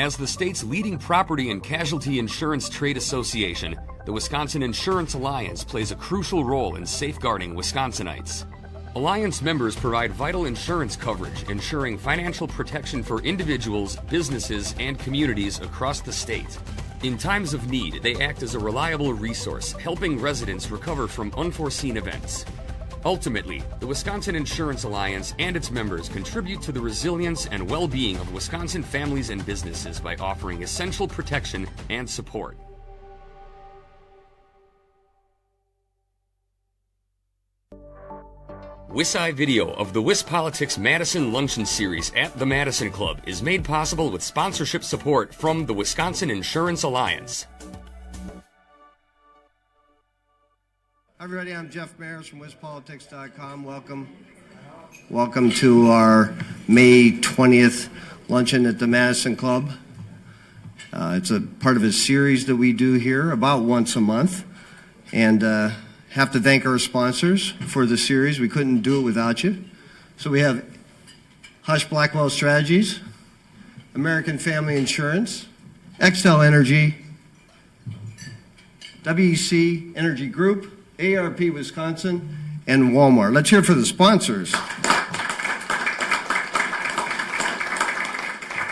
As the state's leading property and casualty insurance trade association, the Wisconsin Insurance Alliance plays a crucial role in safeguarding Wisconsinites. Alliance members provide vital insurance coverage, ensuring financial protection for individuals, businesses, and communities across the state. In times of need, they act as a reliable resource, helping residents recover from unforeseen events. Ultimately, the Wisconsin Insurance Alliance and its members contribute to the resilience and well-being of Wisconsin families and businesses by offering essential protection and support. WisI video of the WisPolitics Madison Luncheon Series at the Madison Club is made possible with sponsorship support from the Wisconsin Insurance Alliance. Hi everybody, I'm Jeff Maris from WisPolitics.com. Welcome to our May 20th luncheon at the Madison Club. It's a part of a series that we do here about once a month. And have to thank our sponsors for the series. We couldn't do it without you. So we have Hush Blackwell Strategies, American Family Insurance, Xtel Energy, WEC Energy Group, ARP Wisconsin, and Walmart. Let's hear it for the sponsors.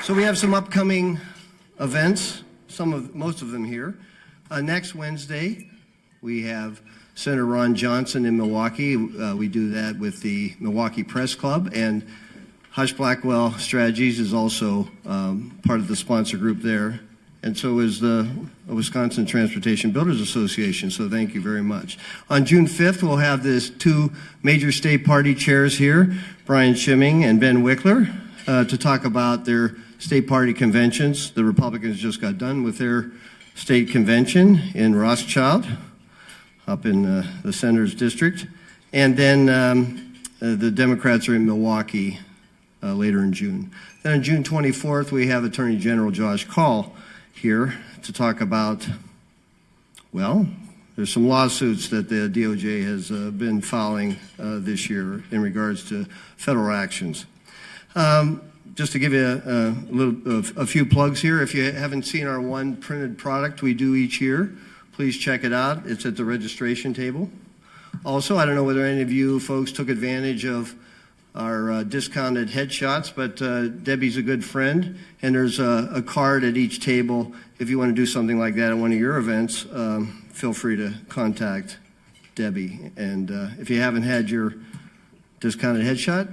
So we have some upcoming events, most of them here. Next Wednesday, we have Senator Ron Johnson in Milwaukee. We do that with the Milwaukee Press Club, and Hush Blackwell Strategies is also part of the sponsor group there, and so is the Wisconsin Transportation Builders Association, so thank you very much. On June 5th, we'll have these two major state party chairs here, Brian Schimming and Ben Wickler, to talk about their state party conventions. The Republicans just got done with their state convention in Rothschild, up in the Senator's District. And then the Democrats are in Milwaukee later in June. Then on June 24th, we have Attorney General Josh Kaul here to talk about, well, there's some lawsuits that the DOJ has been filing this year in regards to federal actions. Just to give you a few plugs here, if you haven't seen our one printed product we do each year, please check it out. It's at the registration table. Also, I don't know whether any of you folks took advantage of our discounted headshots, but Debbie's a good friend, and there's a card at each table. If you want to do something like that at one of your events, feel free to contact Debbie. And if you haven't had your discounted headshot,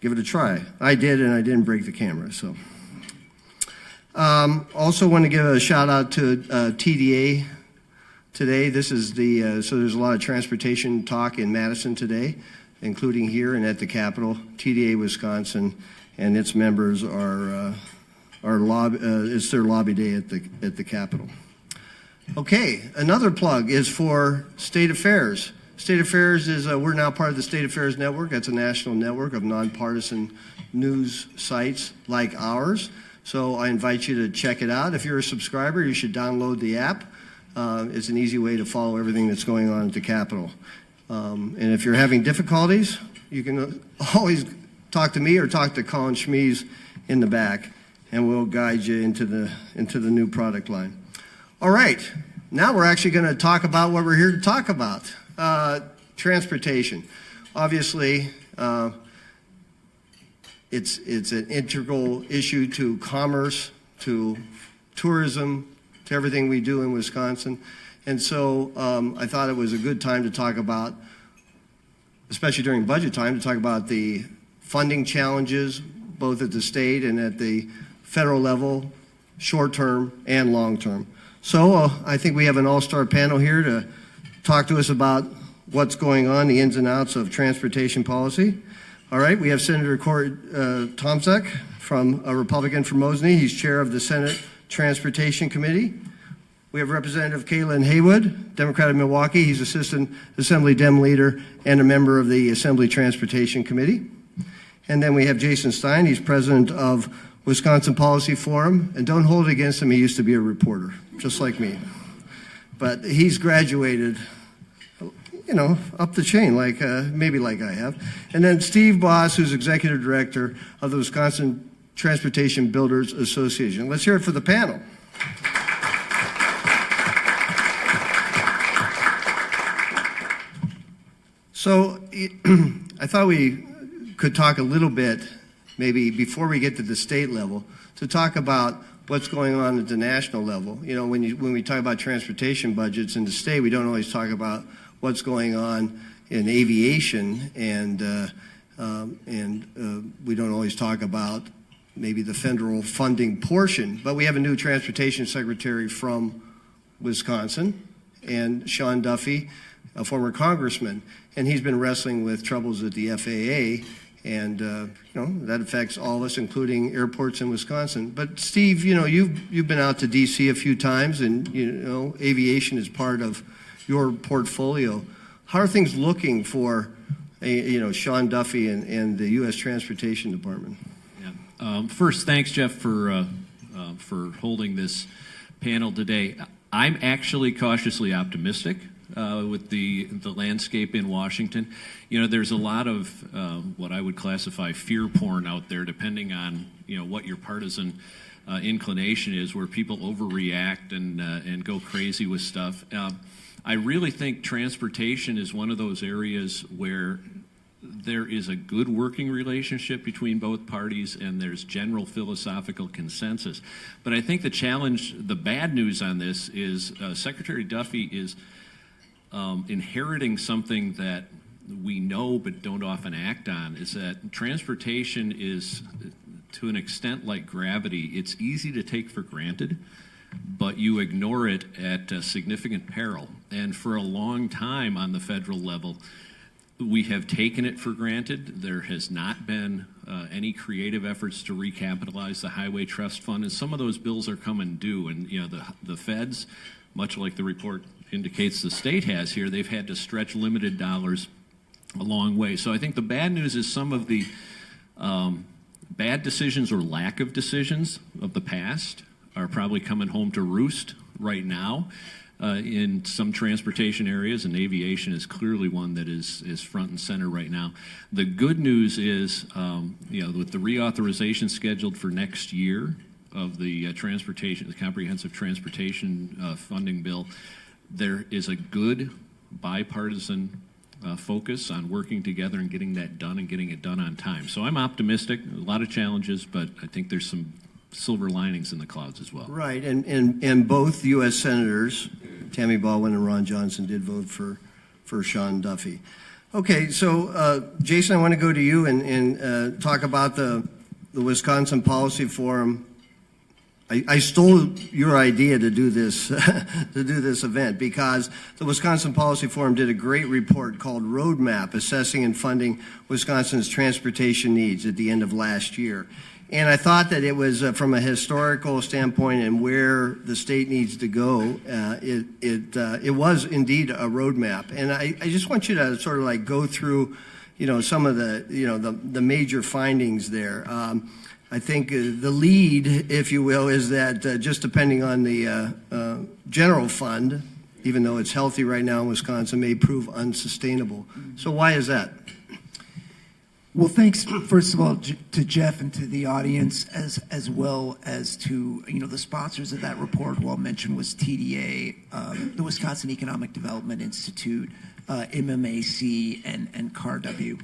give it a try. I did, and I didn't break the camera, so. Also want to give a shout out to TDA today. This is so there's a lot of transportation talk in Madison today, including here and at the Capitol. TDA Wisconsin and its members it's their lobby day at the Capitol. Okay, another plug is for State Affairs. State Affairs is, we're now part of the State Affairs Network. That's a national network of nonpartisan news sites like ours. So I invite you to check it out. If you're a subscriber, you should download the app. It's an easy way to follow everything that's going on at the Capitol. And if you're having difficulties, you can always talk to me or talk to Colin Schmies in the back, and we'll guide you into the new product line. All right, now we're actually going to talk about what we're here to talk about, transportation. Obviously, it's an integral issue to commerce, to tourism, to everything we do in Wisconsin. And so I thought it was a good time to talk about, especially during budget time, to talk about the funding challenges, both at the state and at the federal level, short-term and long-term. So I think we have an all-star panel here to talk to us about what's going on, the ins and outs of transportation policy. All right, we have Senator Cory Tomczyk, from a Republican from R-Mosinee. He's chair of the Senate Transportation Committee. We have Representative Kalan Haywood, Democrat of Milwaukee. He's Assistant Assembly Dem leader and a member of the Assembly Transportation Committee. And then we have Jason Stein. He's president of Wisconsin Policy Forum. And don't hold it against him. He used to be a reporter, just like me. But he's graduated, you know, up the chain, maybe like I have. And then Steve Baas, who's executive director of the Wisconsin Transportation Builders Association. Let's hear it for the panel. So I thought we could talk a little bit, maybe before we get to the state level, to talk about what's going on at the national level. You know, when we talk about transportation budgets in the state, we don't always talk about what's going on in aviation, and we don't always talk about maybe the federal funding portion. But we have a new transportation secretary from Wisconsin, and Sean Duffy, a former congressman, and he's been wrestling with troubles at the FAA, and you know, that affects all of us, including airports in Wisconsin. But Steve, you know, you've been out to D.C. a few times, and you know, aviation is part of your portfolio. How are things looking for, you know, Sean Duffy and the U.S. Transportation Department? Yeah. First, thanks, Jeff, for holding this panel today. I'm actually cautiously optimistic with the landscape in Washington. You know, there's a lot of what I would classify fear porn out there, depending on, you know, what your partisan inclination is, where people overreact and go crazy with stuff. I really think transportation is one of those areas where there is a good working relationship between both parties and there's general philosophical consensus. But I think the challenge, the bad news on this is Secretary Duffy is inheriting something that we know but don't often act on, is that transportation is, to an extent like gravity, it's easy to take for granted, but you ignore it at significant peril. And for a long time on the federal level, we have taken it for granted. There has not been any creative efforts to recapitalize the Highway Trust Fund, and some of those bills are coming due. And you know, the feds, much like the report indicates the state has here, they've had to stretch limited dollars a long way. So I think the bad news is some of the bad decisions or lack of decisions of the past are probably coming home to roost right now in some transportation areas, and aviation is clearly one that is front and center right now. The good news is, you know, with the reauthorization scheduled for next year of the comprehensive transportation funding bill, there is a good bipartisan focus on working together and getting that done and getting it done on time. So I'm optimistic. A lot of challenges, but I think there's some silver linings in the clouds as well. Right, and both U.S. Senators, Tammy Baldwin and Ron Johnson, did vote for Sean Duffy. Okay, so Jason, I want to go to you and talk about the Wisconsin Policy Forum. I stole your idea to do this event, because the Wisconsin Policy Forum did a great report called Roadmap: Assessing and Funding Wisconsin's Transportation Needs at the end of last year. And I thought that it was, from a historical standpoint and where the state needs to go, it was indeed a roadmap. And I just want you to sort of like go through, you know, some of the, you know, the major findings there. I think the lead, if you will, is that just depending on the general fund, even though it's healthy right now in Wisconsin, may prove unsustainable. So why is that? Well, thanks, first of all, to Jeff and to the audience, as well as to, you know, the sponsors of that report. Who I'll mention was TDA, the Wisconsin Economic Development Institute, MMAC, and CARW.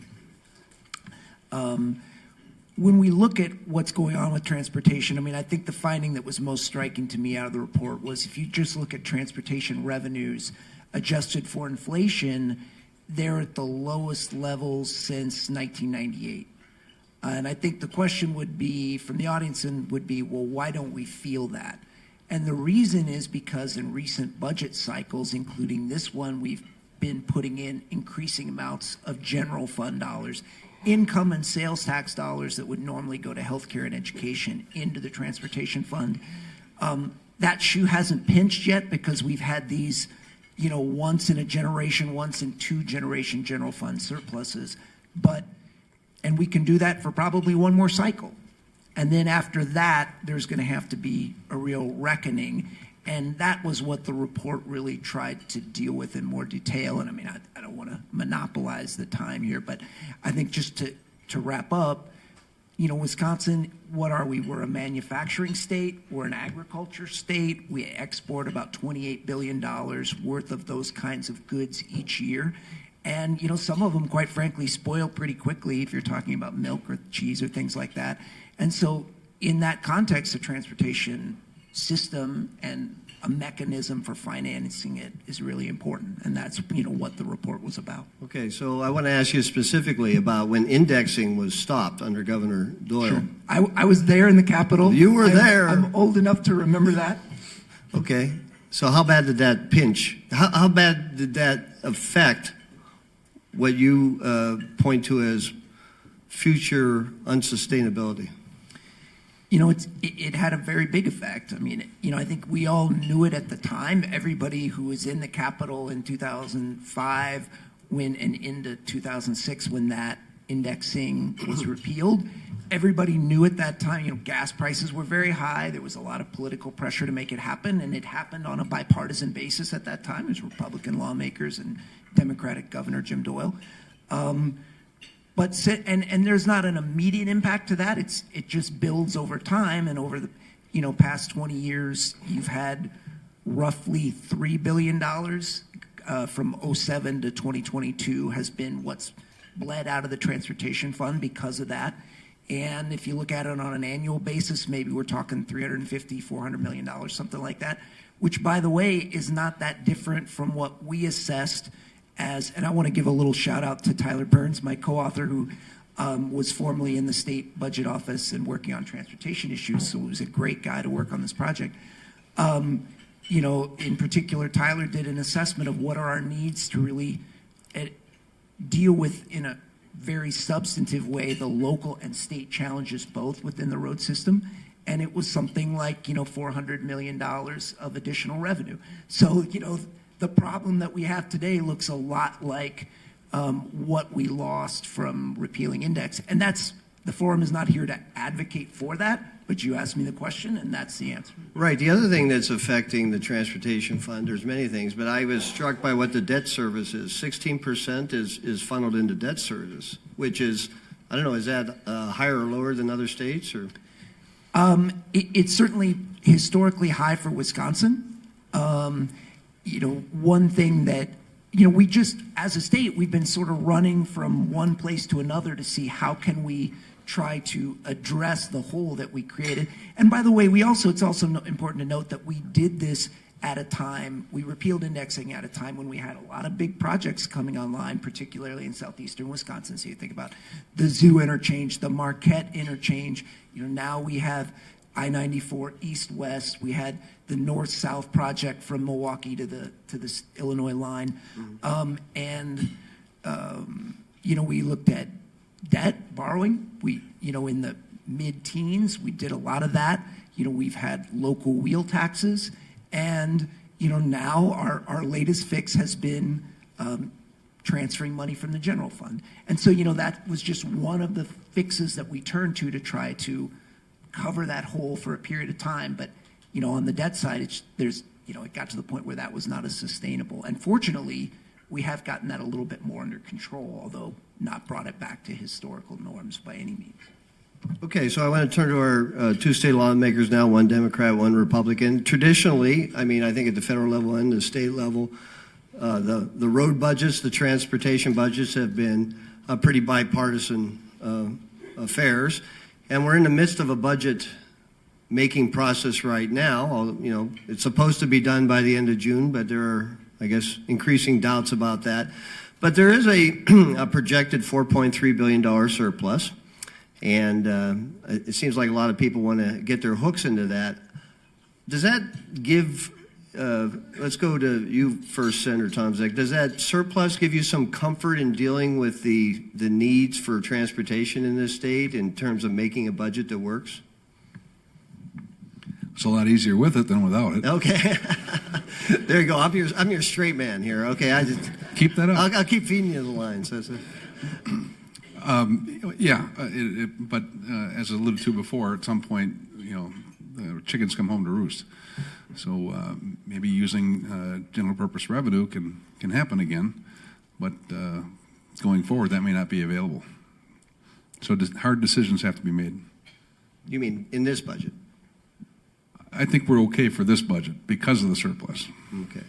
When we look at what's going on with transportation, I mean, I think the finding that was most striking to me out of the report was, if you just look at transportation revenues adjusted for inflation, they're at the lowest levels since 1998. And I think the question would be, from the audience, would be, well, why don't we feel that? And the reason is because in recent budget cycles, including this one, we've been putting in increasing amounts of general fund dollars, income and sales tax dollars that would normally go to healthcare and education, into the transportation fund. That shoe hasn't pinched yet, because we've had these, you know, once in a generation, once in two generation general fund surpluses. And we can do that for probably one more cycle. And then after that, there's going to have to be a real reckoning. And that was what the report really tried to deal with in more detail. And I mean, I don't want to monopolize the time here, but I think just to wrap up, Wisconsin, what are we? We're a manufacturing state. We're an agriculture state. We export about $28 billion worth of those kinds of goods each year. And, some of them, quite frankly, spoil pretty quickly if you're talking about milk or cheese or things like that. And so in that context, the transportation system and a mechanism for financing it is really important, and that's what the report was about. Okay, so I want to ask you specifically about when indexing was stopped under Governor Doyle. Sure. I was there in the Capitol. You were there. I'm old enough to remember that. Okay, so how bad did that pinch? How bad did that affect what you point to as future unsustainability? It had a very big effect. I mean, I think we all knew it at the time. Everybody who was in the Capitol in 2005 and into 2006 when that indexing was repealed, everybody knew at that time, gas prices were very high. There was a lot of political pressure to make it happen, and it happened on a bipartisan basis at that time. It was Republican lawmakers and Democratic Governor Jim Doyle. But there's not an immediate impact to that. It just builds over time, and over the past 20 years, you've had roughly $3 billion from 2007 to 2022 has been what's bled out of the transportation fund because of that. And if you look at it on an annual basis, maybe we're talking $350, $400 million, something like that, which, by the way, is not that different from what we assessed and I want to give a little shout out to Tyler Burns, my co-author, who was formerly in the state budget office and working on transportation issues, so he was a great guy to work on this project. In particular, Tyler did an assessment of what are our needs to really deal with, in a very substantive way, the local and state challenges both within the road system. And it was something like, $400 million of additional revenue. So, the problem that we have today looks a lot like what we lost from repealing index. And the forum is not here to advocate for that, but you asked me the question, and that's the answer. Right. The other thing that's affecting the transportation fund, there's many things, but I was struck by what the debt service is. 16% is funneled into debt service, which is, I don't know, is that higher or lower than other states? Or it's certainly historically high for Wisconsin. One thing that, we just, as a state, we've been sort of running from one place to another to see how can we try to address the hole that we created. And by the way, it's also important to note that we did this at a time, we repealed indexing at a time when we had a lot of big projects coming online, particularly in southeastern Wisconsin. So you think about the Zoo interchange, the Marquette interchange. Now we have I-94 east-west. We had the north-south project from Milwaukee to the Illinois line. We looked at debt, borrowing. We, in the mid-teens, we did a lot of that. We've had local wheel taxes. And, now our latest fix has been transferring money from the general fund. And so, that was just one of the fixes that we turned to try to cover that hole for a period of time. But, on the debt side, it got to the point where that was not as sustainable. And fortunately, we have gotten that a little bit more under control, although not brought it back to historical norms by any means. Okay, so I want to turn to our two state lawmakers now, one Democrat, one Republican. Traditionally, I think at the federal level and the state level, the road budgets, the transportation budgets have been pretty bipartisan affairs. And we're in the midst of a budget making process right now. It's supposed to be done by the end of June, but there are, I guess, increasing doubts about that. But there is a projected $4.3 billion surplus. And it seems like a lot of people want to get their hooks into that. Does that give, let's go to you first, Senator Tomczyk. Does that surplus give you some comfort in dealing with the needs for transportation in this state in terms of making a budget that works? It's a lot easier with it than without it. Okay. There you go. I'm your straight man here. Okay. I just keep that up. I'll keep feeding you the lines. But as I alluded to before, at some point, the chickens come home to roost. So maybe using general purpose revenue can happen again, but going forward, that may not be available So hard decisions have to be made. You mean in this budget? I think we're okay for this budget because of the surplus. Okay.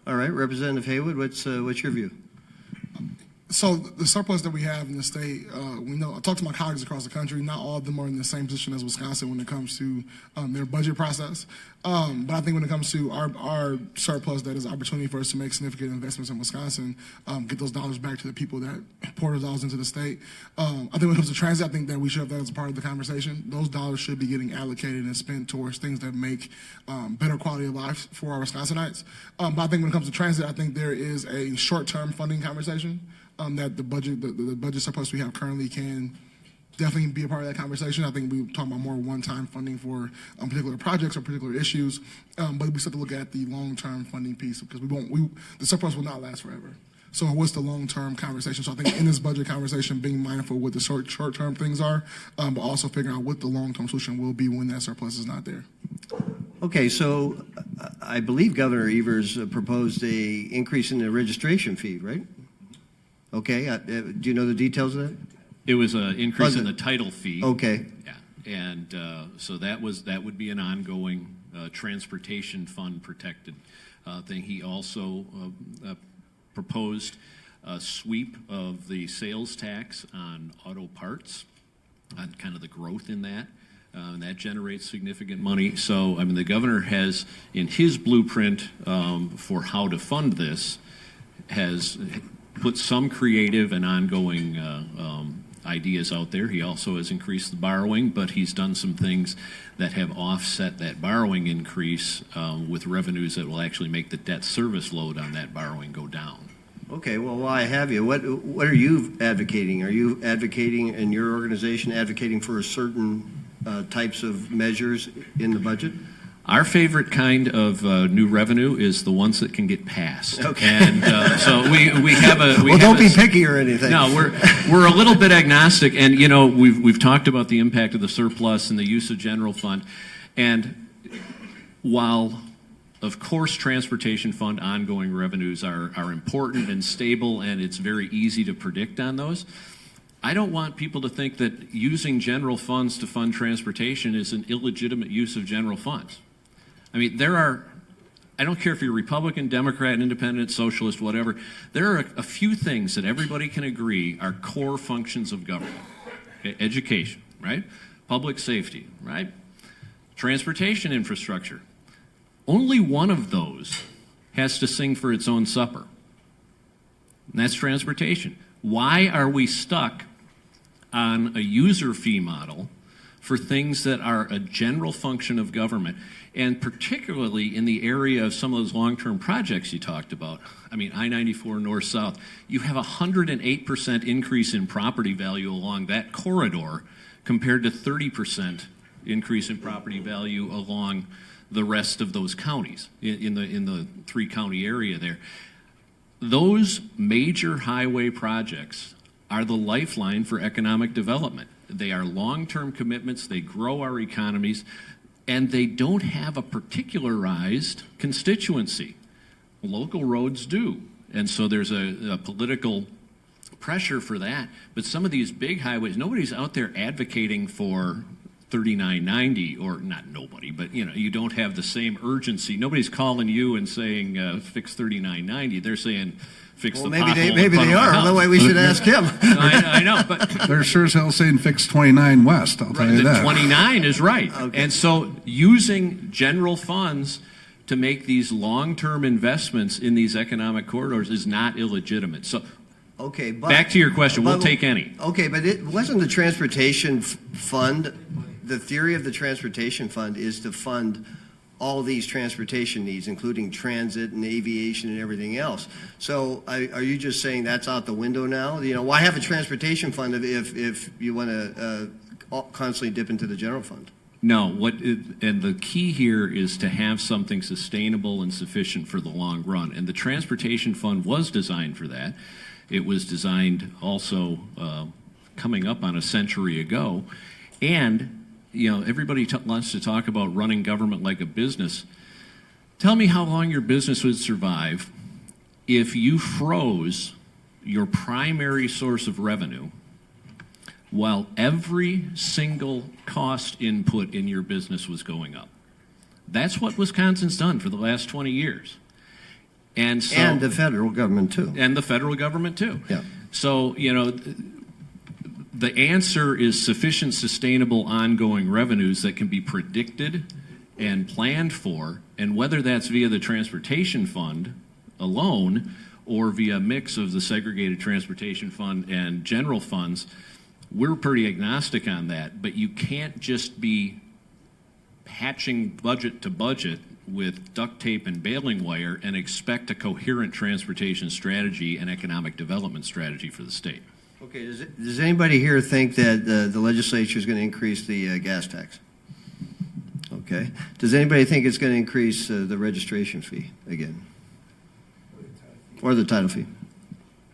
All right, Representative Haywood, what's your view? So the surplus that we have in the state, we know, I talked to my colleagues across the country, not all of them are in the same position as Wisconsin when it comes to their budget process. But I think when it comes to our surplus, that is opportunity for us to make significant investments in Wisconsin, get those dollars back to the people that pour those dollars into the state. I think when it comes to transit, I think that we should have that as a part of the conversation. Those dollars should be getting allocated and spent towards things that make better quality of life for our Wisconsinites. But I think when it comes to transit, I think there is a short-term funding conversation. That the budget surplus we have currently can definitely be a part of that conversation. I think we're talking about more one-time funding for particular projects or particular issues, but we still have to look at the long-term funding piece because the surplus will not last forever. So what's the long-term conversation? So I think in this budget conversation, being mindful of what the short-term things are, but also figuring out what the long-term solution will be when that surplus is not there. Okay, so I believe Governor Evers proposed a increase in the registration fee, right? Okay, do you know the details of that? It was an increase in the title fee. Okay. Yeah, and so that would be an ongoing transportation fund protected thing. He also proposed a sweep of the sales tax on auto parts, on kind of the growth in that. And that generates significant money. So, I mean, the governor has, in his blueprint for how to fund this, has put some creative and ongoing ideas out there. He also has increased the borrowing, but he's done some things that have offset that borrowing increase with revenues that will actually make the debt service load on that borrowing go down. Okay, well, while I have you, what are you advocating? Are you advocating, in your organization, advocating for a certain types of measures in the budget? Our favorite kind of new revenue is the ones that can get passed. Okay. And so we have a. Well, don't be picky or anything. No, we're a little bit agnostic, and you know we've talked about the impact of the surplus and the use of general fund, and while of course transportation fund ongoing revenues are important and stable, and it's very easy to predict on those. I don't want people to think that using general funds to fund transportation is an illegitimate use of general funds. I mean, I don't care if you're Republican, Democrat, Independent, Socialist, whatever, there are a few things that everybody can agree are core functions of government. Okay? Education, right? Public safety, right? Transportation infrastructure. Only one of those has to sing for its own supper, and that's transportation. Why are we stuck on a user fee model for things that are a general function of government, and particularly in the area of some of those long-term projects you talked about? I mean, I-94 north-south, you have a 108% increase in property value along that corridor compared to 30% increase in property value along the rest of those counties in the three-county area there. Those major highway projects are the lifeline for economic development. They are long-term commitments, they grow our economies, and they don't have a particularized constituency. Local roads do, and so there's a political pressure for that. But some of these big highways, nobody's out there advocating for 3990, or not nobody, but you know, you don't have the same urgency. Nobody's calling you and saying fix 3990. They're saying fix the pothole. Maybe they are. Otherwise, we should ask him. I know, but They're sure as hell saying fix 29 West, I'll tell you that. 29 is right. Okay. And so using general funds to make these long-term investments in these economic corridors is not illegitimate. So Okay, but back to your question, we'll take any. Okay, but it wasn't the transportation fund. The theory of the transportation fund is to fund all these transportation needs, including transit and aviation and everything else. So are you just saying that's out the window now? You know, why have a transportation fund if you want to constantly dip into the general fund? No, and the key here is to have something sustainable and sufficient for the long run. And the transportation fund was designed for that. It was designed also coming up on a century ago. And you know, everybody wants to talk about running government like a business. Tell me how long your business would survive if you froze your primary source of revenue while every single cost input in your business was going up. That's what Wisconsin's done for the last 20 years. And the federal government, too. And the federal government, too. Yeah. So, the answer is sufficient, sustainable, ongoing revenues that can be predicted and planned for, and whether that's via the transportation fund alone or via a mix of the segregated transportation fund and general funds, we're pretty agnostic on that. But you can't just be patching budget to budget with duct tape and baling wire and expect a coherent transportation strategy and economic development strategy for the state. Okay, does anybody here think that the legislature is going to increase the gas tax? Okay. Does anybody think it's going to increase the registration fee again? Or the title fee?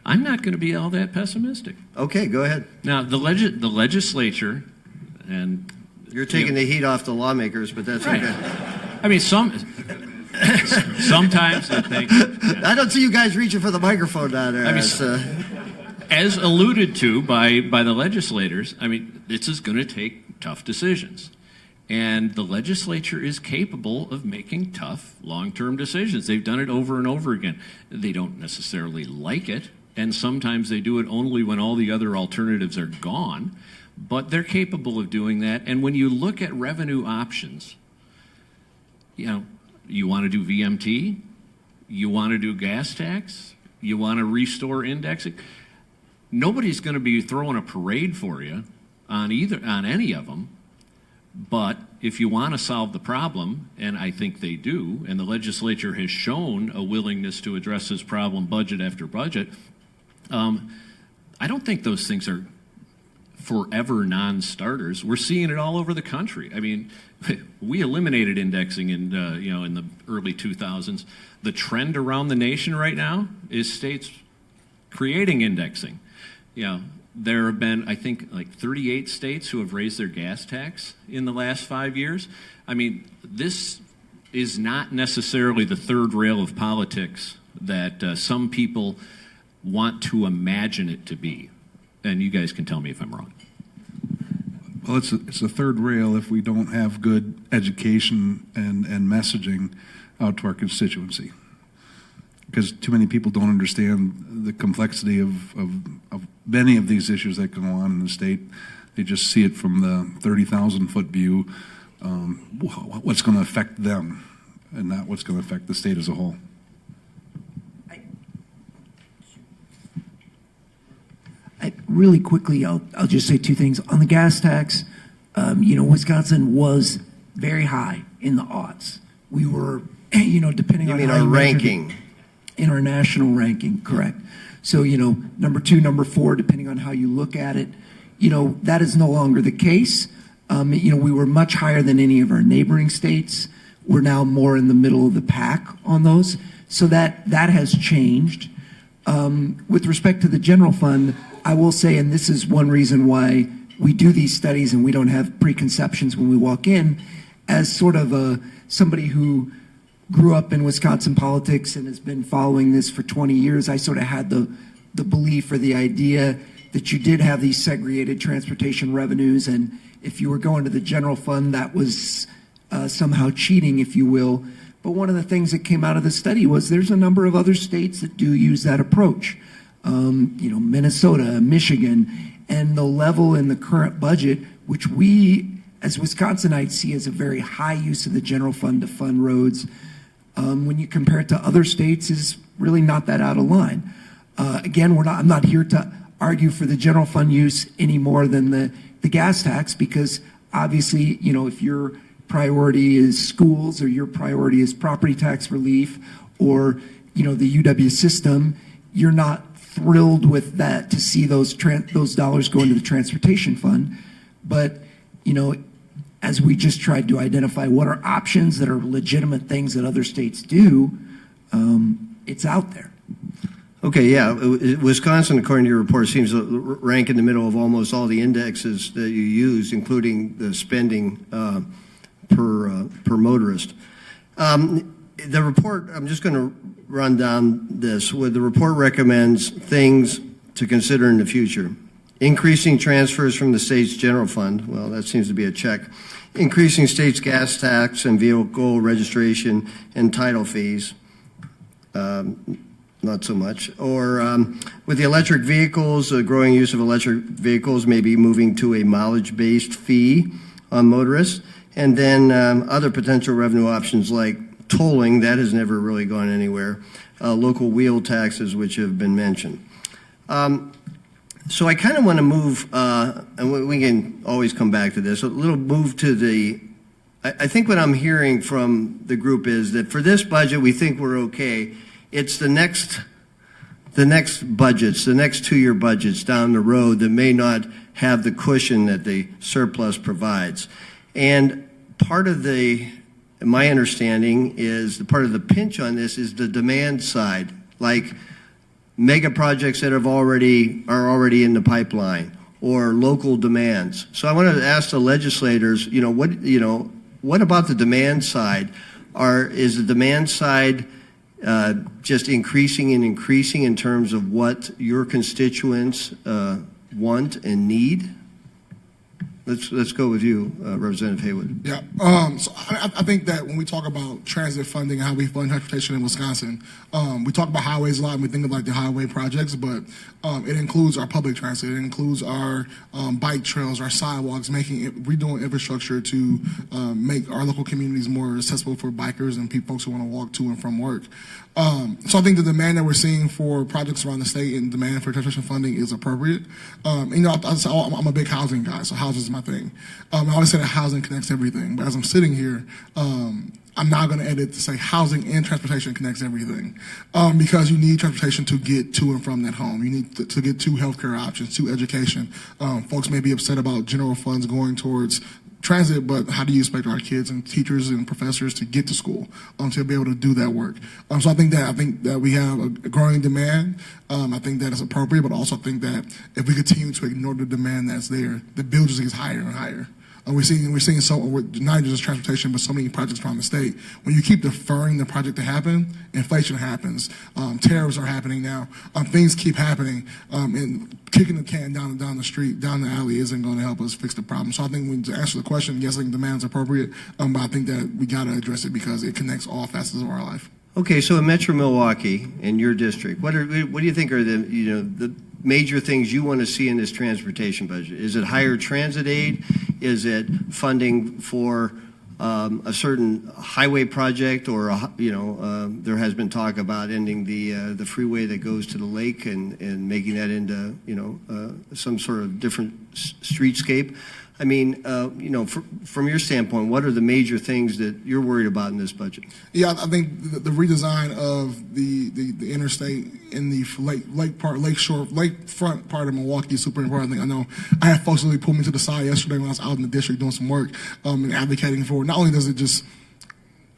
I'm not going to be all that pessimistic. Okay, go ahead. Now, the legislature, and you're taking the heat off the lawmakers, but that's right. Okay. I mean, sometimes I think. Yeah. I don't see you guys reaching for the microphone down there. I mean, as alluded to by the legislators, I mean, this is going to take tough decisions. And the legislature is capable of making tough, long-term decisions. They've done it over and over again. They don't necessarily like it, and sometimes they do it only when all the other alternatives are gone. But they're capable of doing that. And when you look at revenue options, you want to do VMT, you want to do gas tax, you want to restore indexing. Nobody's going to be throwing a parade for you on any of them. But if you want to solve the problem, and I think they do, and the legislature has shown a willingness to address this problem budget after budget, I don't think those things are forever non-starters. We're seeing it all over the country. I mean, we eliminated indexing in the early 2000s. The trend around the nation right now is states creating indexing. There have been, I think, like 38 states who have raised their gas tax in the last 5 years. I mean, this is not necessarily the third rail of politics that some people want to imagine it to be. And you guys can tell me if I'm wrong. Well, it's a third rail if we don't have good education and messaging out to our constituency. Because too many people don't understand the complexity of many of these issues that go on in the state. They just see it from the 30,000-foot view, what's going to affect them, and not what's going to affect the state as a whole. Really quickly, I'll just say two things. On the gas tax, Wisconsin was very high in the aughts. We were, depending on how our you ranking. In our national ranking, correct. So, number 2, number 4, depending on how you look at it, that is no longer the case. We were much higher than any of our neighboring states. We're now more in the middle of the pack on those. So that has changed. With respect to the general fund, I will say, and this is one reason why we do these studies and we don't have preconceptions when we walk in, as sort of somebody who grew up in Wisconsin politics and has been following this for 20 years, I sort of had the belief or the idea that you did have these segregated transportation revenues, and if you were going to the general fund, that was somehow cheating, if you will. But one of the things that came out of the study was there's a number of other states that do use that approach. Minnesota, Michigan, and the level in the current budget, which we as Wisconsinites see as a very high use of the general fund to fund roads, when you compare it to other states, is really not that out of line. Again, I'm not here to argue for the general fund use any more than the gas tax, because obviously, if your priority is schools or your priority is property tax relief or, the UW system, you're not thrilled with that to see those dollars go into the transportation fund. But, as we just tried to identify what are options that are legitimate things that other states do, it's out there. Okay, yeah. Wisconsin, according to your report, seems to rank in the middle of almost all the indexes that you use, including the spending per motorist. The report, I'm just going to run down this. The report recommends things to consider in the future. Increasing transfers from the state's general fund, well, that seems to be a check. Increasing state's gas tax and vehicle registration and title fees, not so much. Or with the electric vehicles, the growing use of electric vehicles, maybe moving to a mileage-based fee on motorists. And then other potential revenue options like tolling, that has never really gone anywhere. Local wheel taxes, which have been mentioned. So I kind of want to move, and we can always come back to this, a little move to the, I think what I'm hearing from the group is that for this budget, we think we're okay. It's the next budgets, the next 2-year budgets down the road that may not have the cushion that the surplus provides. And part of my understanding is the part of the pinch on this is the demand side, like mega projects that are already in the pipeline or local demands. So I want to ask the legislators, what about the demand side? Is the demand side just increasing and increasing in terms of what your constituents want and need? Let's go with you, Representative Haywood. Yeah. So I think that when we talk about transit funding and how we fund transportation in Wisconsin, we talk about highways a lot and we think of like the highway projects, but it includes our public transit. It includes our bike trails, our sidewalks, redoing infrastructure to make our local communities more accessible for bikers and folks who want to walk to and from work. So I think the demand that we're seeing for projects around the state and demand for transportation funding is appropriate. I'm a big housing guy, so housing is my thing. I always say that housing connects everything, but as I'm sitting here, I'm not going to edit to say housing and transportation connects everything, because you need transportation to get to and from that home. You need to get to healthcare options, to education. Folks may be upset about general funds going towards transit, but how do you expect our kids and teachers and professors to get to school to be able to do that work? So I think that we have a growing demand. I think that is appropriate, but also I think that if we continue to ignore the demand that's there, the bill just gets higher and higher. We're seeing not just transportation, but so many projects around the state. When you keep deferring the project to happen, inflation happens, tariffs are happening now, things keep happening, and kicking the can down the street, down the alley isn't going to help us fix the problem. So I think when to answer the question, yes, I think demand is appropriate, but I think that we got to address it because it connects all facets of our life. Okay, so in Metro Milwaukee, in your district, what do you think are the major things you want to see in this transportation budget? Is it higher transit aid? Is it funding for a certain highway project, or there has been talk about ending the freeway that goes to the lake and making that into some sort of different streetscape? I mean, from your standpoint, what are the major things that you're worried about in this budget? Yeah, I think the redesign of the interstate in the lakefront part of Milwaukee is super important. I know I had folks really pull me to the side yesterday when I was out in the district doing some work and advocating for. Not only does it just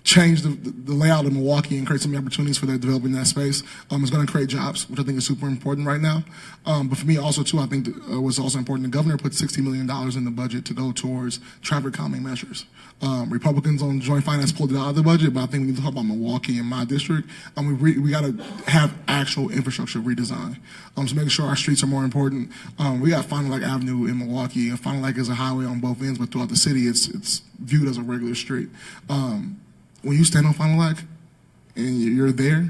change the layout of Milwaukee and create some opportunities for that developing that space. It's going to create jobs, which I think is super important right now. But for me also too, I think what's also important, the governor put $60 million in the budget to go towards traffic calming measures. Republicans on Joint Finance pulled it out of the budget, but I think we need to talk about Milwaukee in my district. We got to have actual infrastructure redesign. So making sure our streets are more important. We got Fond du Lac Avenue in Milwaukee. Fond du Lac is a highway on both ends, but throughout the city, it's viewed as a regular street. When you stand on Fond du Lac and you're there,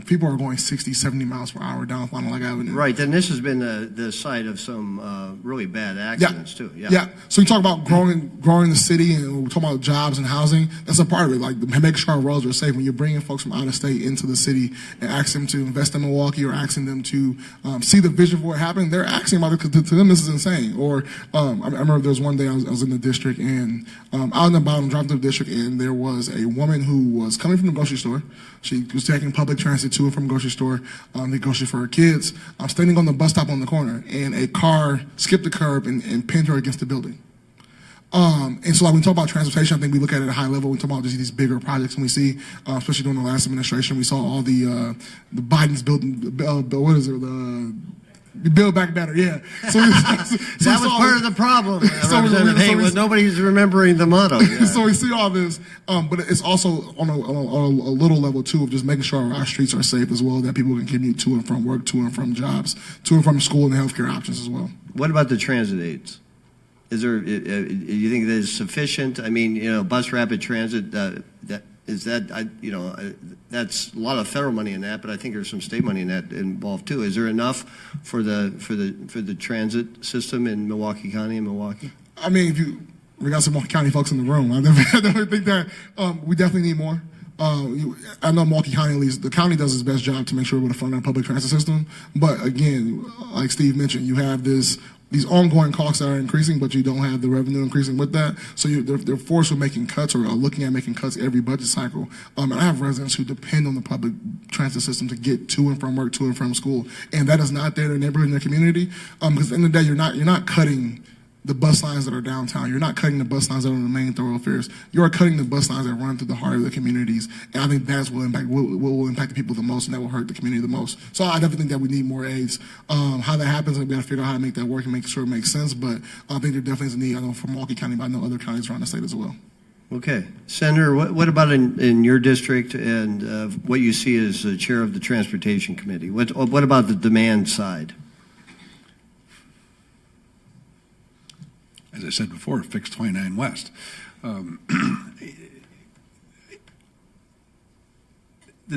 people are going 60, 70 miles per hour down Fond du Lac Avenue. Right, and this has been the site of some really bad accidents too. Yeah. So you talk about growing the city, and we talk about jobs and housing. That's a part of it. Like making sure our roads are safe. When you're bringing folks from out of state into the city and asking them to invest in Milwaukee, or asking them to see the vision for what happened, they're asking about it because to them this is insane. Or I remember there was one day I was in the district, and out in the bottom, driving through the district, and there was a woman who was coming from the grocery store. She was taking public transit to and from the grocery store, to grocery for her kids. I'm standing on the bus stop on the corner, and a car skipped the curb and pinned her against the building. And so like when we talk about transportation, I think we look at it at a high level. We talk about just these bigger projects, and we see, especially during the last administration, we saw all the Biden's Build Back Better, yeah. So that was part of the problem, Representative Haywood. Nobody's remembering the motto. Yeah. So we see all this, but it's also on a little level too of just making sure our streets are safe as well, that people can commute to and from work, to and from jobs, to and from school, and healthcare options as well. What about the transit aids? Is there? Do you think that is sufficient? I mean, bus rapid transit. That's a lot of federal money in that, but I think there's some state money in that involved too. Is there enough for the transit system in Milwaukee County and Milwaukee? I mean, we got some Milwaukee County folks in the room. I definitely think that we definitely need more. I know Milwaukee County, at least, the county does its best job to make sure we're to fund our public transit system. But again, like Steve mentioned, you have these ongoing costs that are increasing, but you don't have the revenue increasing with that. So they're forced with making cuts or looking at making cuts every budget cycle. And I have residents who depend on the public transit system to get to and from work, to and from school, and that is not there in their neighborhood, in their community. Because at the end of the day, you're not cutting the bus lines that are downtown. You're not cutting the bus lines that are on the main thoroughfares. You are cutting the bus lines that run through the heart of the communities. And I think that's what will impact the people the most, and that will hurt the community the most. So I definitely think that we need more aids. How that happens, we got to figure out how to make that work and make sure it makes sense. But I think there definitely is a need. I know from Milwaukee County, but I know other counties around the state as well. Okay. Senator, what about in your district and what you see as the chair of the Transportation Committee? What about the demand side? As I said before, fix 29 West. The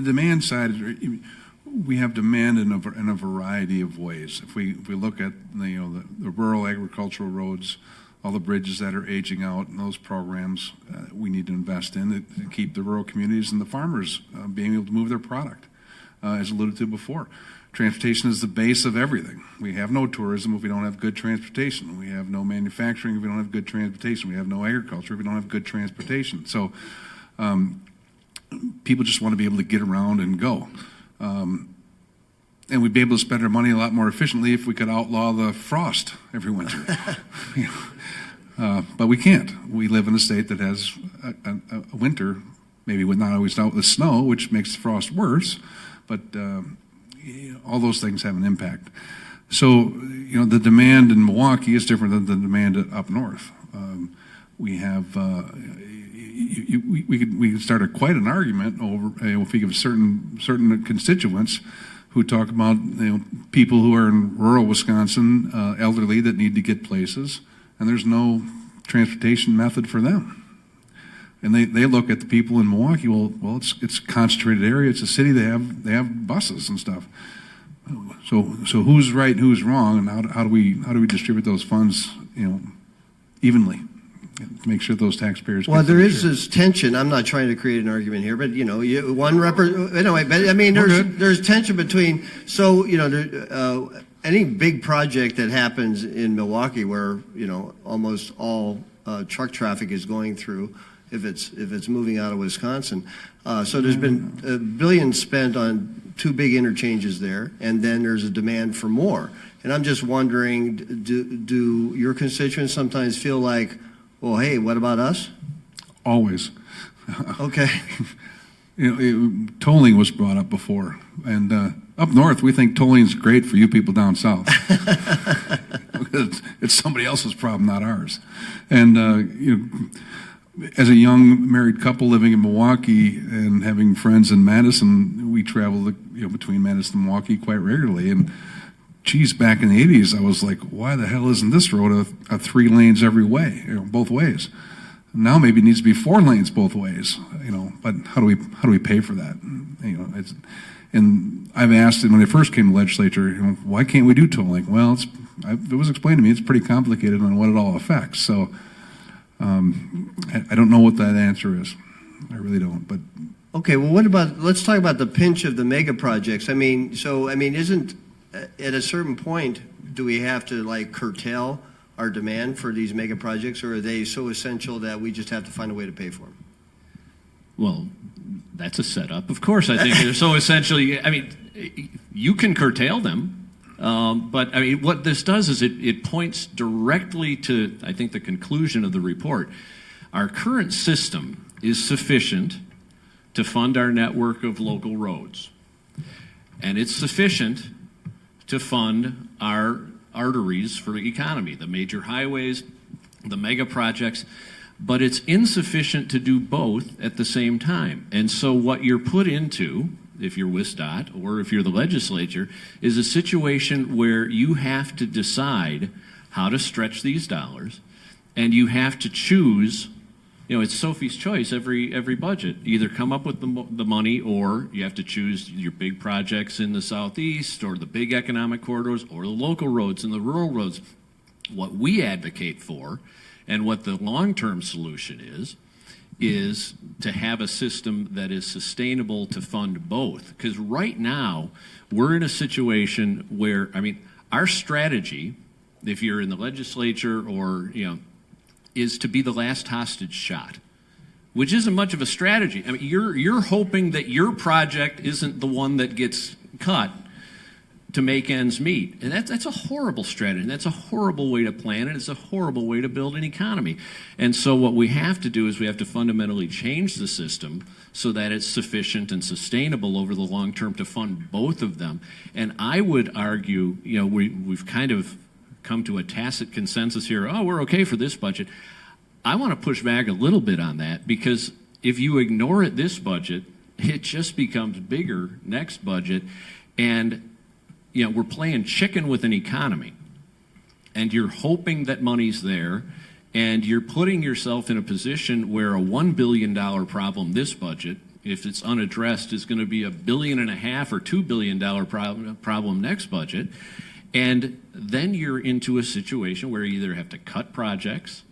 demand side, we have demand in a variety of ways. If we look at the rural agricultural roads, all the bridges that are aging out, and those programs we need to invest in to keep the rural communities and the farmers being able to move their product, as alluded to before. Transportation is the base of everything. We have no tourism if we don't have good transportation. We have no manufacturing if we don't have good transportation. We have no agriculture if we don't have good transportation. So people just want to be able to get around and go. And we'd be able to spend our money a lot more efficiently if we could outlaw the frost every winter. But we can't. We live in a state that has a winter, maybe not always out with snow, which makes the frost worse, but all those things have an impact. So, the demand in Milwaukee is different than the demand up north. We have, we could start quite an argument over if we give certain constituents who talk about people who are in rural Wisconsin, elderly that need to get places, and there's no transportation method for them. And they look at the people in Milwaukee. Well, it's a concentrated area. It's a city. They have buses and stuff. So who's right and who's wrong, and how do we distribute those funds, evenly, to make sure those taxpayers. Well, there is this tension. I'm not trying to create an argument here, but anyway. But I mean, there's tension between. So any big project that happens in Milwaukee, where almost all truck traffic is going through. If it's moving out of Wisconsin. So there's been billions spent on two big interchanges there, and then there's a demand for more. And I'm just wondering, do your constituents sometimes feel like, well, hey, what about us? Always. Okay. Tolling was brought up before, and up north we think tolling is great for you people down south. It's somebody else's problem, not ours. And as a young married couple living in Milwaukee and having friends in Madison, we traveled between Madison and Milwaukee quite regularly. And geez, back in the 80s, I was like, why the hell isn't this road a 3 lanes every way, both ways? Now maybe it needs to be 4 lanes both ways, But how do we pay for that? And I've asked when I first came to the legislature, why can't we do tolling? Well, it was explained to me it's pretty complicated on what it all affects. So. I don't know what that answer is. I really don't. But okay, well, let's talk about the pinch of the mega projects. Isn't at a certain point do we have to curtail our demand for these mega projects, or are they so essential that we just have to find a way to pay for them? Well, that's a setup. Of course, I think they're so essential. You can curtail them. But what this does is it points directly to, I think, the conclusion of the report. Our current system is sufficient to fund our network of local roads. And it's sufficient to fund our arteries for the economy, the major highways, the mega projects. But it's insufficient to do both at the same time. And so what you're put into, if you're WisDOT or if you're the legislature, is a situation where you have to decide how to stretch these dollars, and you have to choose. It's Sophie's choice every budget. Either come up with the money, or you have to choose your big projects in the southeast, or the big economic corridors, or the local roads and the rural roads. What we advocate for, and what the long-term solution is to have a system that is sustainable to fund both. Because right now, we're in a situation where, our strategy, if you're in the legislature or, is to be the last hostage shot, which isn't much of a strategy. You're hoping that your project isn't the one that gets cut to make ends meet. And that's a horrible strategy. That's a horrible way to plan it. It's a horrible way to build an economy. And so what we have to do is we have to fundamentally change the system so that it's sufficient and sustainable over the long term to fund both of them. And I would argue, we've kind of come to a tacit consensus here. Oh, we're okay for this budget. I want to push back a little bit on that, because if you ignore it this budget, it just becomes bigger next budget. And we're playing chicken with an economy, and you're hoping that money's there, and you're putting yourself in a position where a $1 billion problem this budget, if it's unaddressed, is going to be $1.5 billion or $2 billion problem next budget. And then you're into a situation where you either have to cut projects,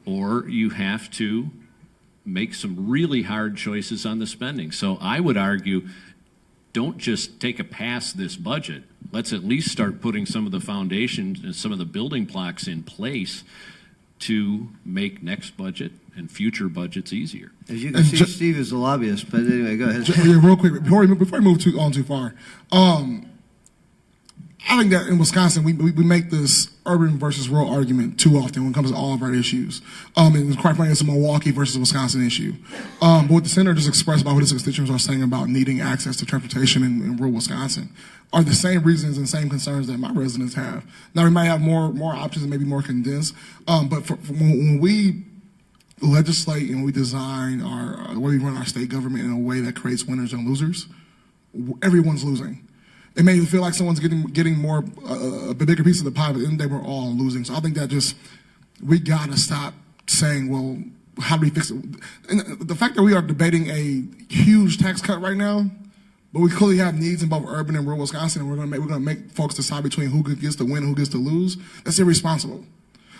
or you have to make some really hard choices on the spending. So I would argue, don't just take a pass this budget. Let's at least start putting some of the foundations and some of the building blocks in place to make next budget and future budgets easier. As you can see, Steve is a lobbyist, but anyway, go ahead. Real quick, before we move too far, I think that in Wisconsin, we make this urban versus rural argument too often when it comes to all of our issues. And quite frankly, it's a Milwaukee versus Wisconsin issue. But what the senator just expressed about what his constituents are saying about needing access to transportation in rural Wisconsin are the same reasons and same concerns that my residents have. Now, we might have more options and maybe more condensed, but when we legislate and we design the way we run our state government in a way that creates winners and losers, everyone's losing. It may feel like someone's getting more a bigger piece of the pie, but at the end of the day, we're all losing. So I think that we got to stop saying, well, how do we fix it? And the fact that we are debating a huge tax cut right now, but we clearly have needs in both urban and rural Wisconsin, and we're going to make folks decide between who gets to win and who gets to lose. That's irresponsible.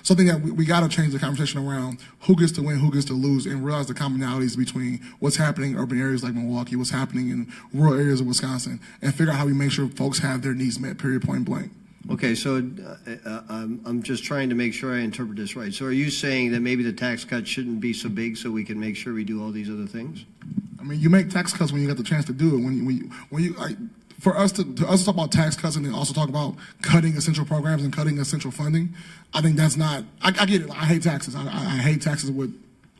So I think that we got to change the conversation around who gets to win, who gets to lose, and realize the commonalities between what's happening in urban areas like Milwaukee, what's happening in rural areas of Wisconsin, and figure out how we make sure folks have their needs met, period, point blank. Okay, so I'm just trying to make sure I interpret this right. So are you saying that maybe the tax cut shouldn't be so big so we can make sure we do all these other things? You make tax cuts when you got the chance to do it. For us to talk about tax cuts and then also talk about cutting essential programs and cutting essential funding, I think that's not. I get it. I hate taxes. I hate taxes with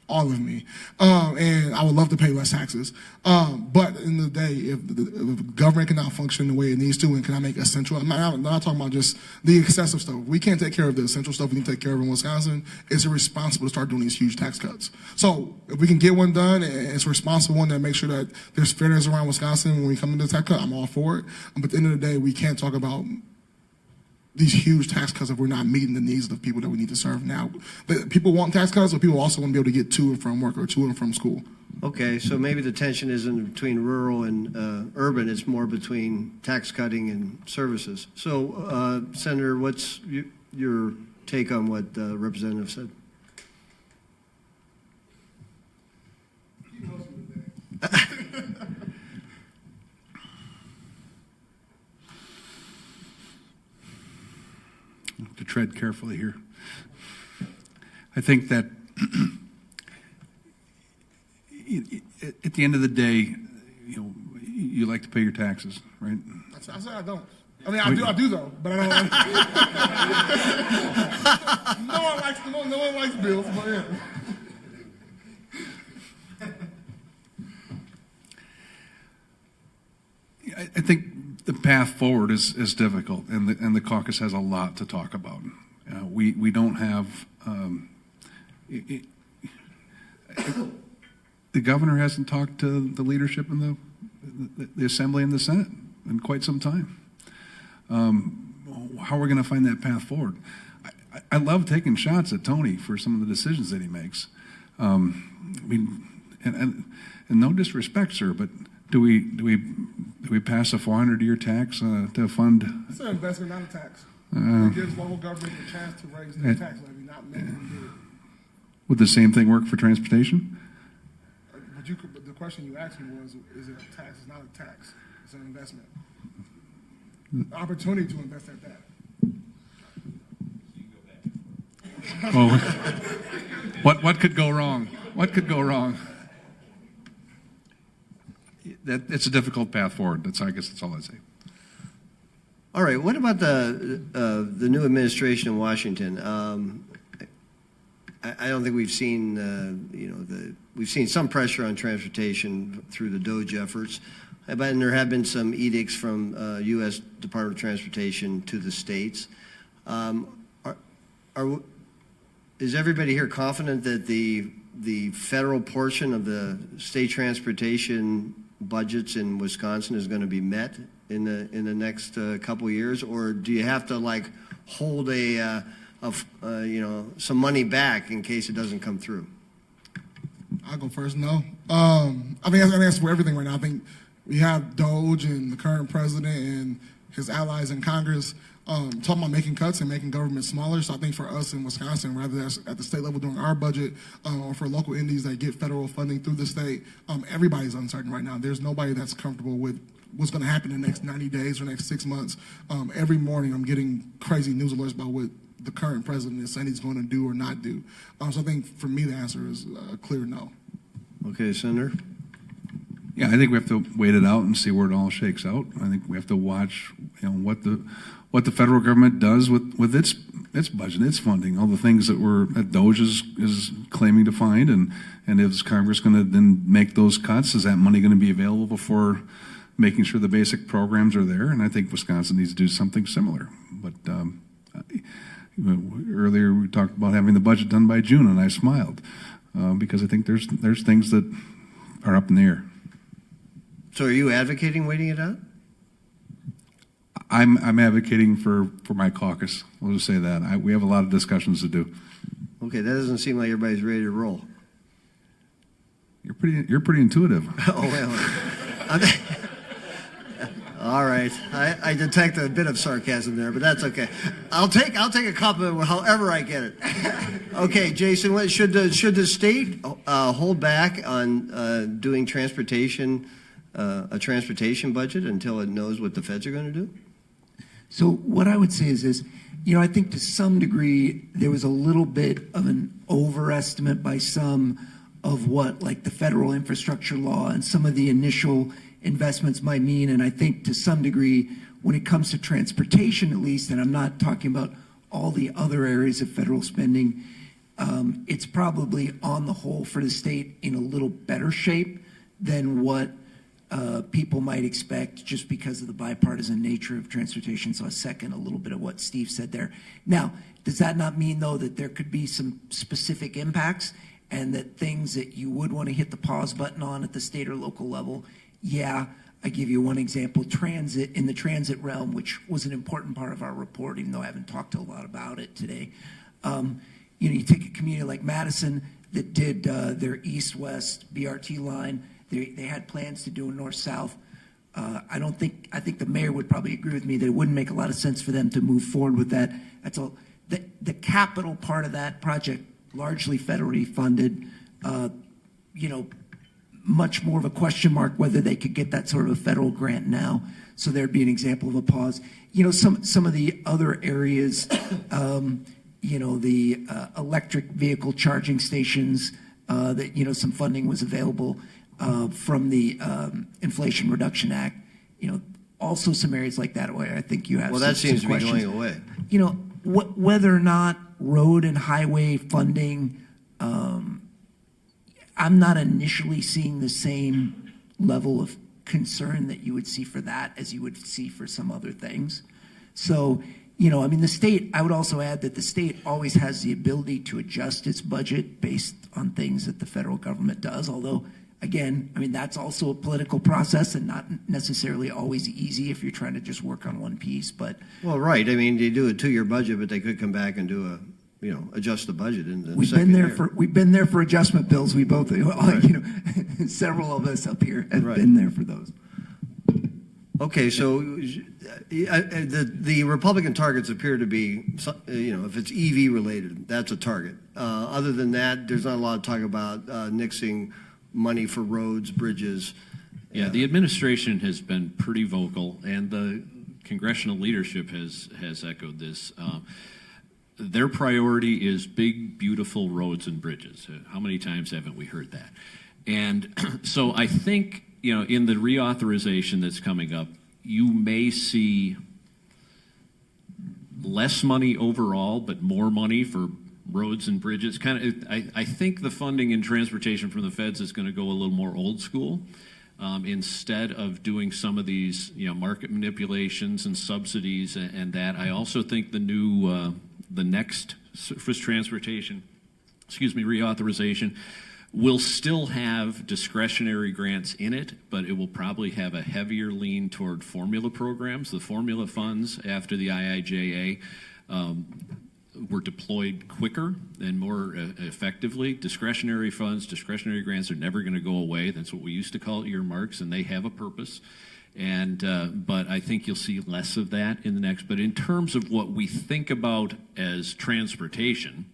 all of me, and I would love to pay less taxes. But at the end of the day, if the government cannot function the way it needs to and cannot make essential, I'm not talking about just the excessive stuff. We can't take care of the essential stuff we need to take care of in Wisconsin. It's irresponsible to start doing these huge tax cuts. So if we can get one done, and it's a responsible one that makes sure that there's fairness around Wisconsin when we come into the tax cut, I'm all for it. But at the end of the day, we can't talk about these huge tax cuts if we're not meeting the needs of the people that we need to serve now. But people want tax cuts, but people also want to be able to get to and from work or to and from school. Okay, so maybe the tension isn't between rural and urban, it's more between tax cutting and services. So, Senator, what's your take on what the representative said? To tread carefully here. I think that at the end of the day, you like to pay your taxes, right? I said I don't. I do though, but I don't. No one likes bills, but yeah. I think the path forward is difficult, and the caucus has a lot to talk about. We don't have the governor hasn't talked to the leadership in the Assembly and the Senate in quite some time. How are we going to find that path forward? I love taking shots at Tony for some of the decisions that he makes. I mean, and no disrespect, sir, but do we pass a 400-year tax to fund? It's an investment, not a tax. It gives local government a chance to raise their tax levy, not make them do it. Would the same thing work for transportation? But the question you asked me was, is it a tax? It's not a tax. It's an investment. The opportunity to invest at that. Oh, what could go wrong? What could go wrong? It's a difficult path forward. I guess that's all I'd say. All right. What about the new administration in Washington? I don't think we've seen we've seen some pressure on transportation through the DOGE efforts, and there have been some edicts from U.S. Department of Transportation to the states. Is everybody here confident that the federal portion of the state transportation budgets in Wisconsin is going to be met in the next couple of years, or do you have to like hold some money back in case it doesn't come through? I'll go first. No, I think that's for everything right now. I think we have DOGE and the current president and his allies in Congress talking about making cuts and making government smaller. So I think for us in Wisconsin, whether that's at the state level doing our budget or for local entities that get federal funding through the state, everybody's uncertain right now. There's nobody that's comfortable with what's going to happen in the next 90 days or next 6 months. Every morning I'm getting crazy news alerts about what the current president is saying he's going to do or not do. So I think for me the answer is a clear no. Okay, Senator. Yeah, I think we have to wait it out and see where it all shakes out. I think we have to watch, what the federal government does with its budget, its funding, all the things that DOGE is claiming to find, and is Congress going to then make those cuts? Is that money going to be available before making sure the basic programs are there? And I think Wisconsin needs to do something similar. But earlier we talked about having the budget done by June, and I smiled because I think there's things that are up in the air. So are you advocating waiting it out? I'm advocating for my caucus. We'll just say that. We have a lot of discussions to do. Okay, that doesn't seem like everybody's ready to roll. You're pretty intuitive. Oh, well. All right. I detect a bit of sarcasm there, but that's okay. I'll take a compliment however I get it. Okay, Jason, should the state hold back on doing transportation, a transportation budget until it knows what the feds are going to do? So what I would say is this, I think to some degree there was a little bit of an overestimate by some of what like the federal infrastructure law and some of the initial investments might mean. And I think to some degree when it comes to transportation at least, and I'm not talking about all the other areas of federal spending, it's probably on the whole for the state in a little better shape than what people might expect just because of the bipartisan nature of transportation. So I second a little bit of what Steve said there. Now, does that not mean, though, that there could be some specific impacts and that things that you would want to hit the pause button on at the state or local level? Yeah, I give you one example, transit, in the transit realm, which was an important part of our report, even though I haven't talked a lot about it today. You take a community like Madison that did their east-west BRT line. They had plans to do a north-south. I think the mayor would probably agree with me that it wouldn't make a lot of sense for them to move forward with that. That's all. The capital part of that project, largely federally funded, much more of a question mark whether they could get that sort of a federal grant now. So there'd be an example of a pause. Some of the other areas, the electric vehicle charging stations, that some funding was available from the Inflation Reduction Act. Also some areas like that where I think you have. Well, that seems to be going away. Whether or not road and highway funding. I'm not initially seeing the same level of concern that you would see for that as you would see for some other things. So, the state, I would also add that the state always has the ability to adjust its budget based on things that the federal government does, although, again, that's also a political process and not necessarily always easy if you're trying to just work on one piece. But well, right. They do a 2-year budget, but they could come back and do adjust the budget in the We've second been there year. for adjustment bills. We both, several of us up here have Right. been there for those. Okay, so the Republican targets appear to be, if it's EV related, that's a target. Other than that, there's not a lot of talk about nixing money for roads, bridges. Yeah, the administration has been pretty vocal, and the congressional leadership has echoed this. Their priority is big, beautiful roads and bridges. How many times haven't we heard that? And so I think, in the reauthorization that's coming up, you may see less money overall, but more money for roads and bridges. I think the funding in transportation from the feds is going to go a little more old school. Instead of doing some of these, market manipulations and subsidies and that, I also think the next surface transportation, reauthorization, will still have discretionary grants in it, but it will probably have a heavier lean toward formula programs. The formula funds after the IIJA were deployed quicker and more effectively. Discretionary funds, discretionary grants are never going to go away. That's what we used to call earmarks, and they have a purpose. But I think you'll see less of that in the next. But in terms of what we think about as transportation,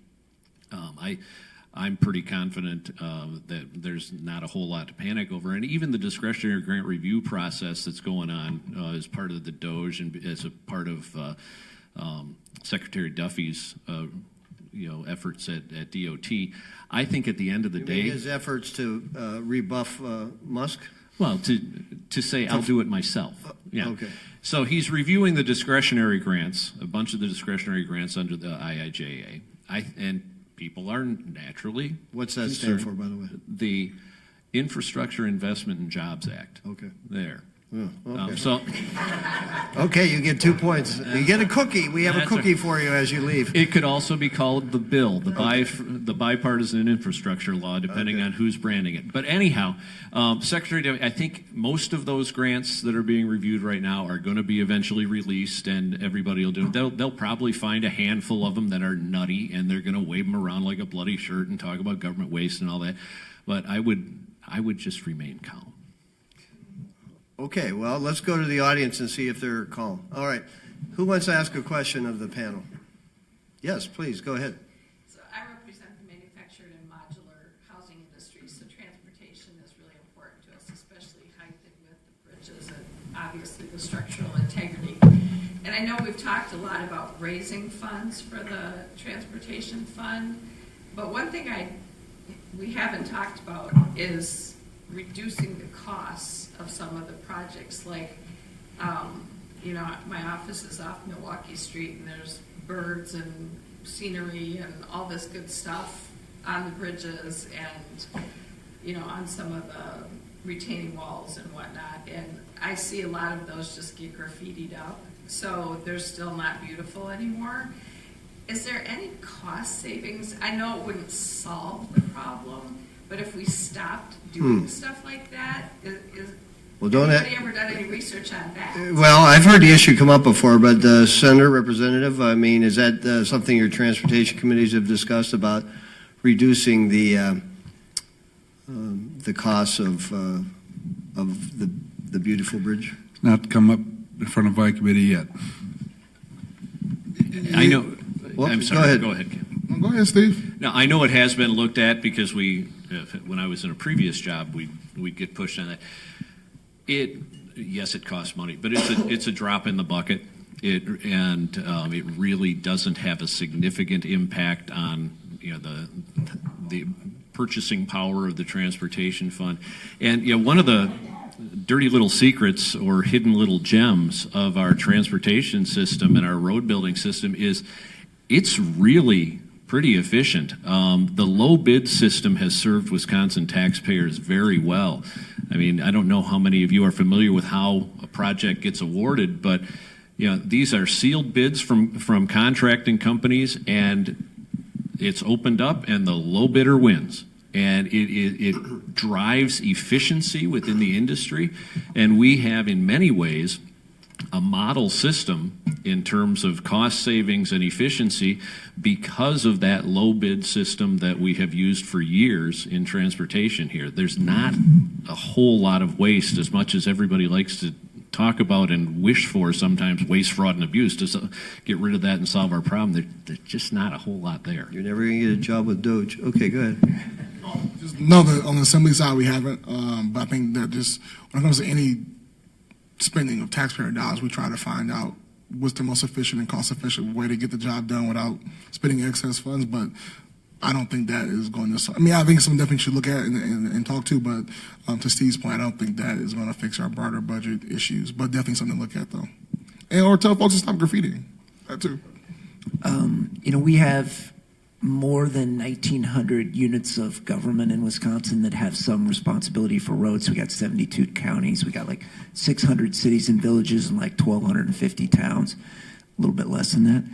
I'm pretty confident that there's not a whole lot to panic over. And even the discretionary grant review process that's going on as part of the DOGE and as a part of Secretary Duffy's efforts at DOT, I think at the end of the day, his efforts to rebuff Musk. Well, to say I'll do it myself. Yeah. Okay. So he's reviewing the discretionary grants, a bunch of the discretionary grants under the IIJA, and people are naturally. What's that stand for, by the way? The Infrastructure Investment and Jobs Act. Okay. There. Oh, okay. Okay, you get 2 points. You get a cookie. We have a cookie for you as you leave. It could also be called the bill, the bipartisan infrastructure law, depending on who's branding it. But anyhow, Secretary Duffy, I think most of those grants that are being reviewed right now are going to be eventually released, and everybody will do it. They'll probably find a handful of them that are nutty, and they're going to wave them around like a bloody shirt and talk about government waste and all that. But I would just remain calm. Okay, well, let's go to the audience and see if they're calm. All right. Who wants to ask a question of the panel? Yes, please, go ahead. So I represent the manufactured and modular housing industry, so transportation is really important to us, especially height and width of bridges and obviously the structural integrity. And I know we've talked a lot about raising funds for the transportation fund, but one thing we haven't talked about is reducing the costs of some of the projects. Like, my office is off Milwaukee Street, and there's birds and scenery and all this good stuff on the bridges and, on some of the retaining walls and whatnot. And I see a lot of those just get graffitied up, so they're still not beautiful anymore. Is there any cost savings? I know it wouldn't solve the problem, but if we stopped doing stuff like that, anybody ever done any research on that? Well, I've heard the issue come up before, but Senator, Representative, is that something your transportation committees have discussed about reducing the costs of the beautiful bridge? It's not come up in front of my committee yet. I know. Whoops, I'm sorry. go ahead. Ken. Go ahead, Steve. Now, I know it has been looked at because when I was in a previous job, we'd get pushed on that. Yes, it costs money, but it's a drop in the bucket. It really doesn't have a significant impact on the purchasing power of the transportation fund. And one of the dirty little secrets or hidden little gems of our transportation system and our road building system is it's really pretty efficient. The low bid system has served Wisconsin taxpayers very well. I mean, I don't know how many of you are familiar with how a project gets awarded, but these are sealed bids from contracting companies, and it's opened up, and the low bidder wins. And it drives efficiency within the industry, and we have, in many ways, a model system in terms of cost savings and efficiency because of that low bid system that we have used for years in transportation here. There's not a whole lot of waste, as much as everybody likes to talk about and wish for sometimes, waste, fraud, and abuse. To get rid of that and solve our problem, there's just not a whole lot there. You're never going to get a job with Doge. Okay, go ahead. Just know that on the Assembly side we haven't, but I think that just when it comes to any spending of taxpayer dollars, we try to find out what's the most efficient and cost-efficient way to get the job done without spending excess funds. But I don't think that is going to. I mean, I think it's something definitely should look at and talk to. But to Steve's point, I don't think that is going to fix our broader budget issues. But definitely something to look at, though, and or tell folks to stop graffitiing. That too. We have more than 1,900 units of government in Wisconsin that have some responsibility for roads. We got 72 counties. We got like 600 cities and villages and like 1,250 towns, a little bit less than that.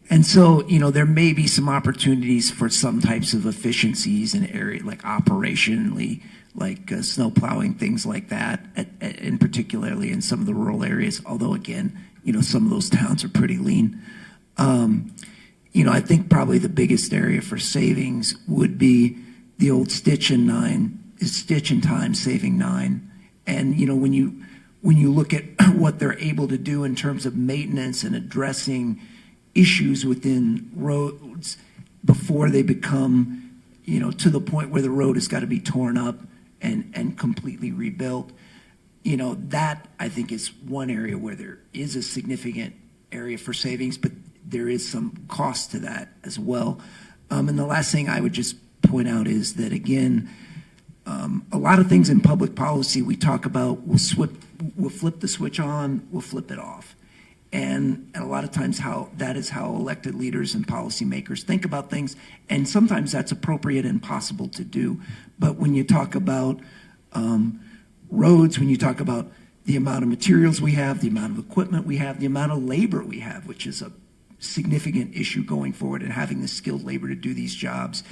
And so, there may be some opportunities for some types of efficiencies in area, like operationally, like snow plowing, things like that, and particularly in some of the rural areas. Although, again, some of those towns are pretty lean. I think probably the biggest area for savings would be the old stitch and time saving 9. And when you look at what they're able to do in terms of maintenance and addressing issues within roads before they become to the point where the road has got to be torn up and completely rebuilt, that I think is one area where there is a significant area for savings, but there is some cost to that as well. And the last thing I would just point out is that, again, a lot of things in public policy we talk about, we'll flip the switch on, we'll flip it off. And a lot of times that is how elected leaders and policymakers think about things. And sometimes that's appropriate and possible to do. But when you talk about roads, when you talk about the amount of materials we have, the amount of equipment we have, the amount of labor we have, which is a significant issue going forward, and having the skilled labor to do these jobs,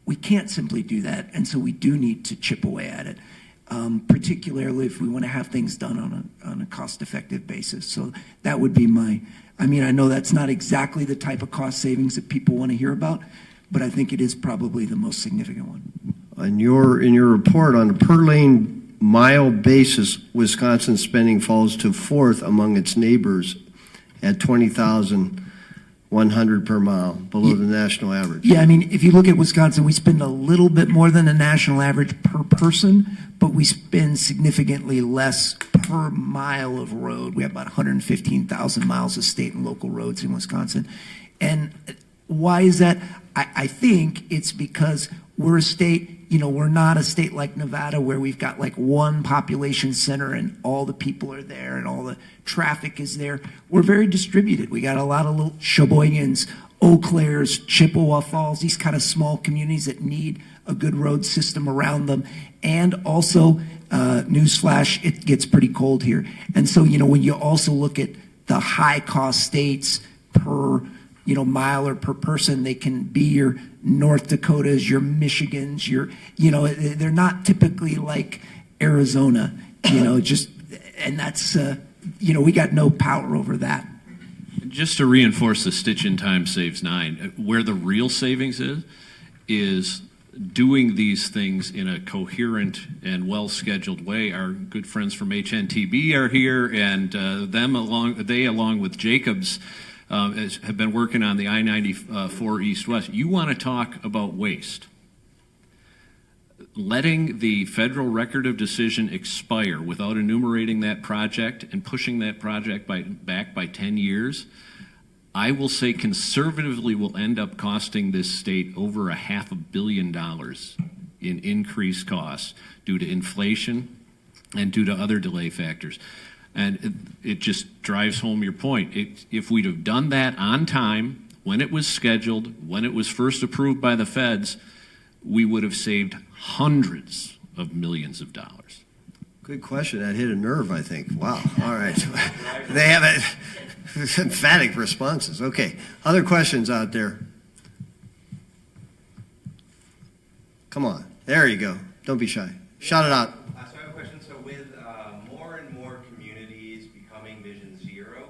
we can't simply do that, and so we do need to chip away at it, particularly if we want to have things done on a cost-effective basis. So that would be I know that's not exactly the type of cost savings that people want to hear about, but I think it is probably the most significant one. In your report, on a per lane mile basis, Wisconsin spending falls to 4th among its neighbors at $20,100 per mile, below the national average. Yeah, if you look at Wisconsin, we spend a little bit more than the national average per person, but we spend significantly less per mile of road. We have about 115,000 miles of state and local roads in Wisconsin. And why is that? I think it's because we're a state, we're not a state like Nevada where we've got like one population center and all the people are there and all the traffic is there. We're very distributed. We got a lot of little Sheboygan's, Eau Claire's, Chippewa Falls, these kind of small communities that need a good road system around them. And also, newsflash, it gets pretty cold here. And so, when you also look at the high cost states per mile or per person, they can be your North Dakotas, your Michigans, they're not typically like Arizona, and that's, we got no power over that. Just to reinforce the stitch in time saves 9, where the real savings is doing these things in a coherent and well-scheduled way. Our good friends from HNTB are here, and they along with Jacobs have been working on the I-94 east-west. You want to talk about waste. Letting the federal record of decision expire without enumerating that project and pushing that project back by 10 years, I will say conservatively will end up costing this state over $500 million in increased costs due to inflation and due to other delay factors. And it just drives home your point. If we'd have done that on time, when it was scheduled, when it was first approved by the feds, we would have saved hundreds of millions of dollars. Good question. That hit a nerve, I think. Wow. All right. They have emphatic responses. Okay. Other questions out there? Come on. There you go. Don't be shy. Shout it out. So I have a question. So with more and more communities becoming Vision Zero,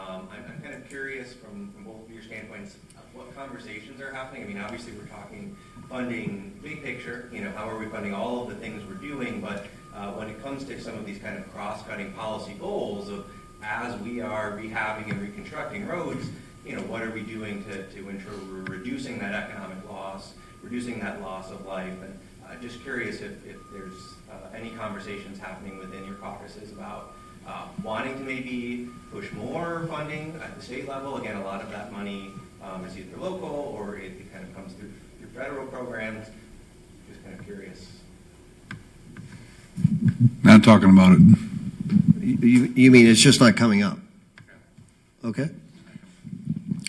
I'm kind of curious from both of your standpoints, what conversations are happening. I mean, obviously we're talking funding, big picture, how are we funding all of the things we're doing, but when it comes to some of these kind of cross-cutting policy goals of as we are rehabbing and reconstructing roads, what are we doing to ensure we're reducing that economic loss, reducing that loss of life, and just curious if there's any conversations happening within your caucuses about wanting to maybe push more funding at the state level. Again, a lot of that money is either local or it kind of comes through federal programs. Just kind of curious. Not talking about it. You mean it's just not coming up? Okay.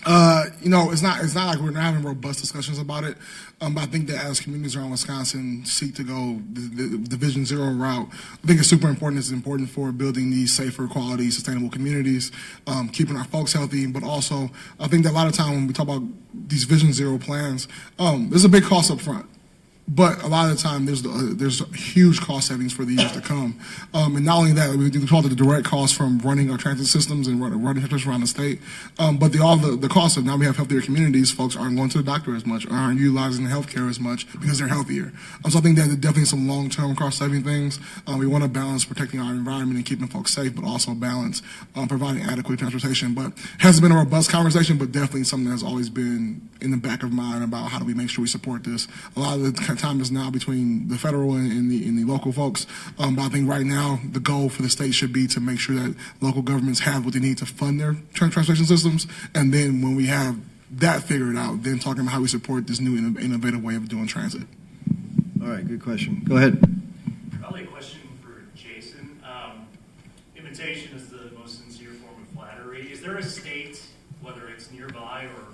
It's not like we're not having robust discussions about it. But I think that as communities around Wisconsin seek to go the Vision Zero route, I think it's super important. It's important for building these safer, quality, sustainable communities, keeping our folks healthy. But also, I think that a lot of time when we talk about these Vision Zero plans, there's a big cost up front. But a lot of the time, there's huge cost savings for the years to come. And not only that, we call it the direct cost from running our transit systems and running transportation around the state. But the cost of now we have healthier communities. Folks aren't going to the doctor as much, aren't utilizing healthcare as much because they're healthier. So I think that there's definitely some long-term cost-saving things. We want to balance protecting our environment and keeping folks safe, but also balance providing adequate transportation. But hasn't been a robust conversation, but definitely something that's always been in the back of mind about how do we make sure we support this. A lot of the time is now between the federal and the local folks. But I think right now the goal for the state should be to make sure that local governments have what they need to fund their transportation systems. And then when we have that figured out, then talking about how we support this new innovative way of doing transit. All right, good question. Go ahead. Probably a question for Jason. Imitation is the most sincere form of flattery. Is there a state, whether it's nearby or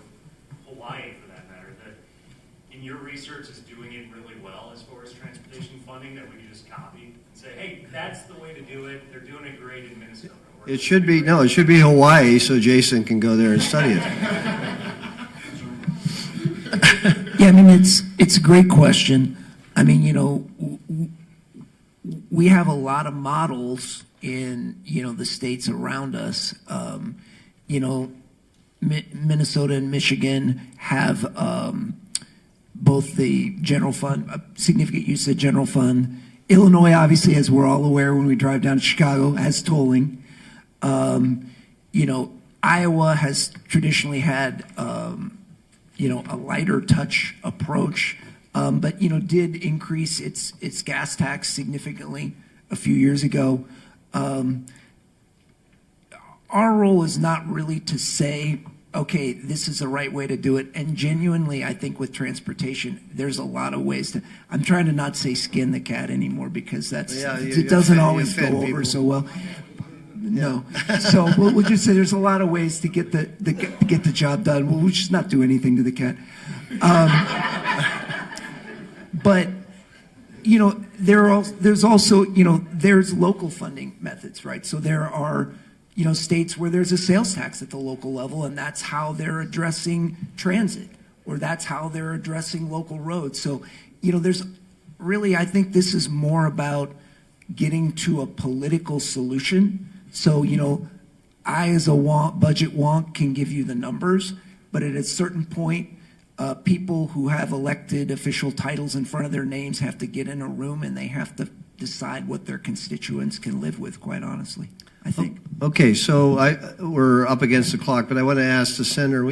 Hawaii for that matter, that in your research is doing it really well as far as transportation funding that we can just copy and say, hey, that's the way to do it. They're doing it great in Minnesota. It should be Hawaii so Jason can go there and study it. Yeah, I mean, it's a great question. I mean, we have a lot of models in, the states around us. Minnesota and Michigan have both the general fund, significant use of general fund. Illinois, obviously, as we're all aware when we drive down to Chicago, has tolling. Iowa has traditionally had, a lighter touch approach, but, did increase its gas tax significantly a few years ago. Our role is not really to say, okay, this is the right way to do it. And genuinely, I think with transportation, there's a lot of ways to. I'm trying to not say skin the cat anymore because it doesn't always go over people so well. No, so we'll just say there's a lot of ways to get the job done. We'll just not do anything to the cat. But there's also there's local funding methods, right? So there are states where there's a sales tax at the local level, and that's how they're addressing transit, or that's how they're addressing local roads. So, there's really, I think this is more about getting to a political solution. So, I as a budget wonk can give you the numbers, but at a certain point, people who have elected official titles in front of their names have to get in a room and they have to decide what their constituents can live with, quite honestly, I think. Okay, so we're up against the clock, but I want to ask the senator,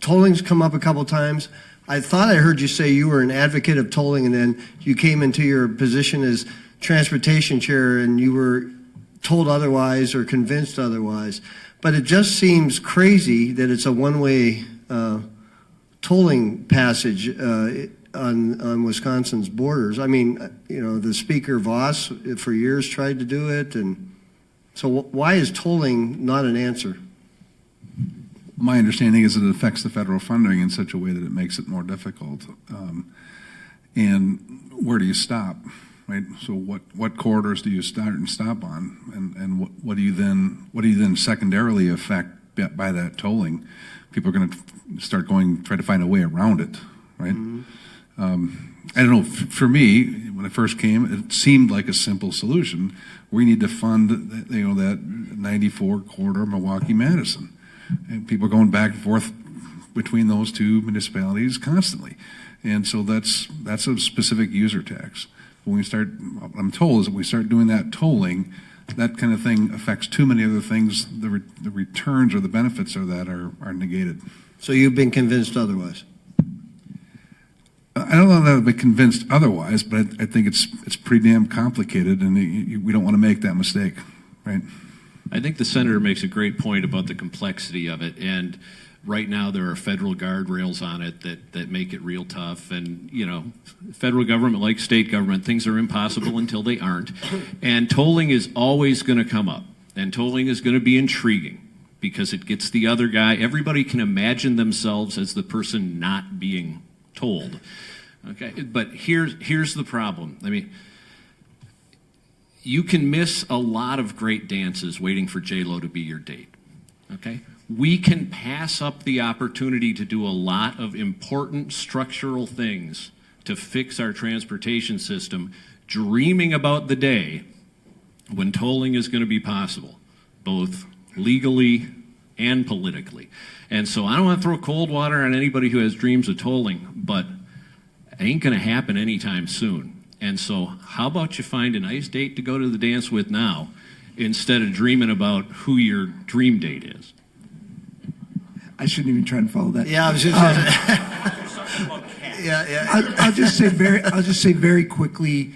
tolling's come up a couple times. I thought I heard you say you were an advocate of tolling, and then you came into your position as transportation chair and you were told otherwise or convinced otherwise. But it just seems crazy that it's a one-way tolling passage on Wisconsin's borders. I mean, the Speaker Baas for years tried to do it, and so why is tolling not an answer? My understanding is that it affects the federal funding in such a way that it makes it more difficult. And where do you stop, right? So what corridors do you start and stop on, and what do you then secondarily affect by that tolling? People are going to start try to find a way around it, right? Mm-hmm. I don't know, for me, when I first came, it seemed like a simple solution. We need to fund, that 94 corridor Milwaukee-Madison. And people are going back and forth between those two municipalities constantly. And so that's a specific user tax. When we start, what I'm told is that we start doing that tolling, that kind of thing affects too many other things. The returns or the benefits of that are negated. So you've been convinced otherwise? I don't know that I've been convinced otherwise, but I think it's pretty damn complicated, and we don't want to make that mistake, right? I think the senator makes a great point about the complexity of it, and right now there are federal guardrails on it that make it real tough, and federal government, like state government, things are impossible until they aren't, and tolling is always going to come up, and tolling is going to be intriguing because it gets the other guy. Everybody can imagine themselves as the person not being told. Okay, but here's the problem. I mean, you can miss a lot of great dances waiting for J-Lo to be your date. Okay, we can pass up the opportunity to do a lot of important structural things to fix our transportation system, dreaming about the day when tolling is going to be possible, both legally and politically. And so I don't want to throw cold water on anybody who has dreams of tolling, but it ain't going to happen anytime soon. And so how about you find a nice date to go to the dance with now instead of dreaming about who your dream date is? I shouldn't even try and follow that. Yeah, I was just I'll just say very quickly,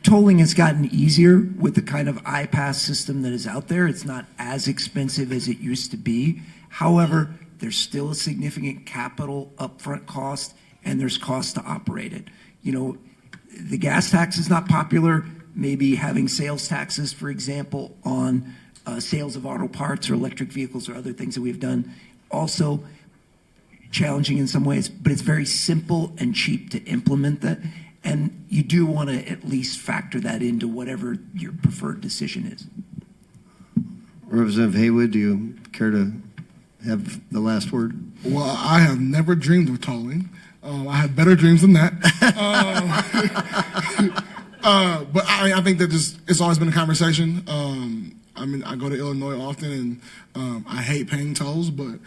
tolling has gotten easier with the kind of iPass system that is out there. It's not as expensive as it used to be. However, there's still a significant capital upfront cost, and there's cost to operate it. The gas tax is not popular. Maybe having sales taxes, for example, on sales of auto parts or electric vehicles or other things that we've done, also challenging in some ways, but it's very simple and cheap to implement that. And you do want to at least factor that into whatever your preferred decision is. Representative Haywood, do you care to have the last word? Well, I have never dreamed of tolling. I have better dreams than that. But I think that it's always been a conversation. I go to Illinois often, and I hate paying tolls, but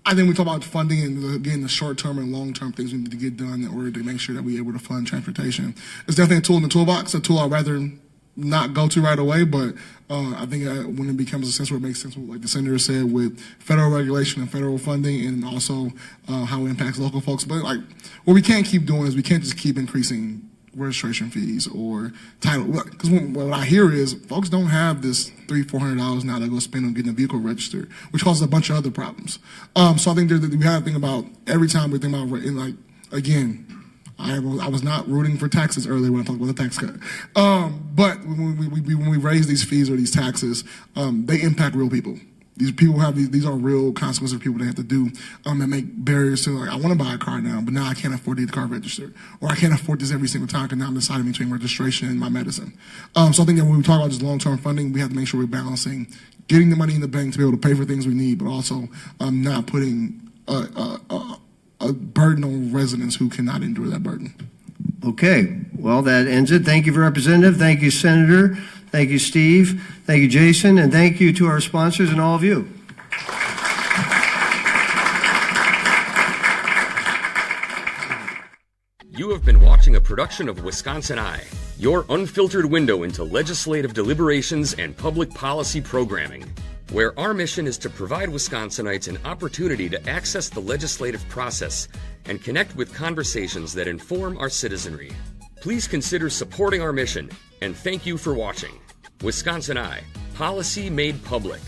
I think we talk about funding and, again, the short-term and long-term things we need to get done in order to make sure that we're able to fund transportation. It's definitely a tool in the toolbox, a tool I'd rather not go to right away, but I think when it becomes a sense where it makes sense, like the senator said, with federal regulation and federal funding, and also how it impacts local folks. But what we can't keep doing is we can't just keep increasing registration fees or title. Because what I hear is folks don't have this $300-400 now to go spend on getting a vehicle registered, which causes a bunch of other problems. So I think that we have to think about every time we think about, again, I was not rooting for taxes earlier when I talked about the tax cut. But when we raise these fees or these taxes, they impact real people. These people these are real consequences for people they have to do that make barriers to, I want to buy a car now, but now I can't afford to get the car registered. Or I can't afford this every single time because now I'm deciding between registration and my medicine. So I think that when we talk about just long-term funding, we have to make sure we're balancing getting the money in the bank to be able to pay for things we need, but also not putting a burden on residents who cannot endure that burden. Okay, well, that ends it. Thank you, Representative. Thank you, Senator. Thank you, Steve. Thank you, Jason. And thank you to our sponsors and all of you. You have been watching a production of Wisconsin Eye, your unfiltered window into legislative deliberations and public policy programming, where our mission is to provide Wisconsinites an opportunity to access the legislative process and connect with conversations that inform our citizenry. Please consider supporting our mission, and thank you for watching. Wisconsin Eye, policy made public.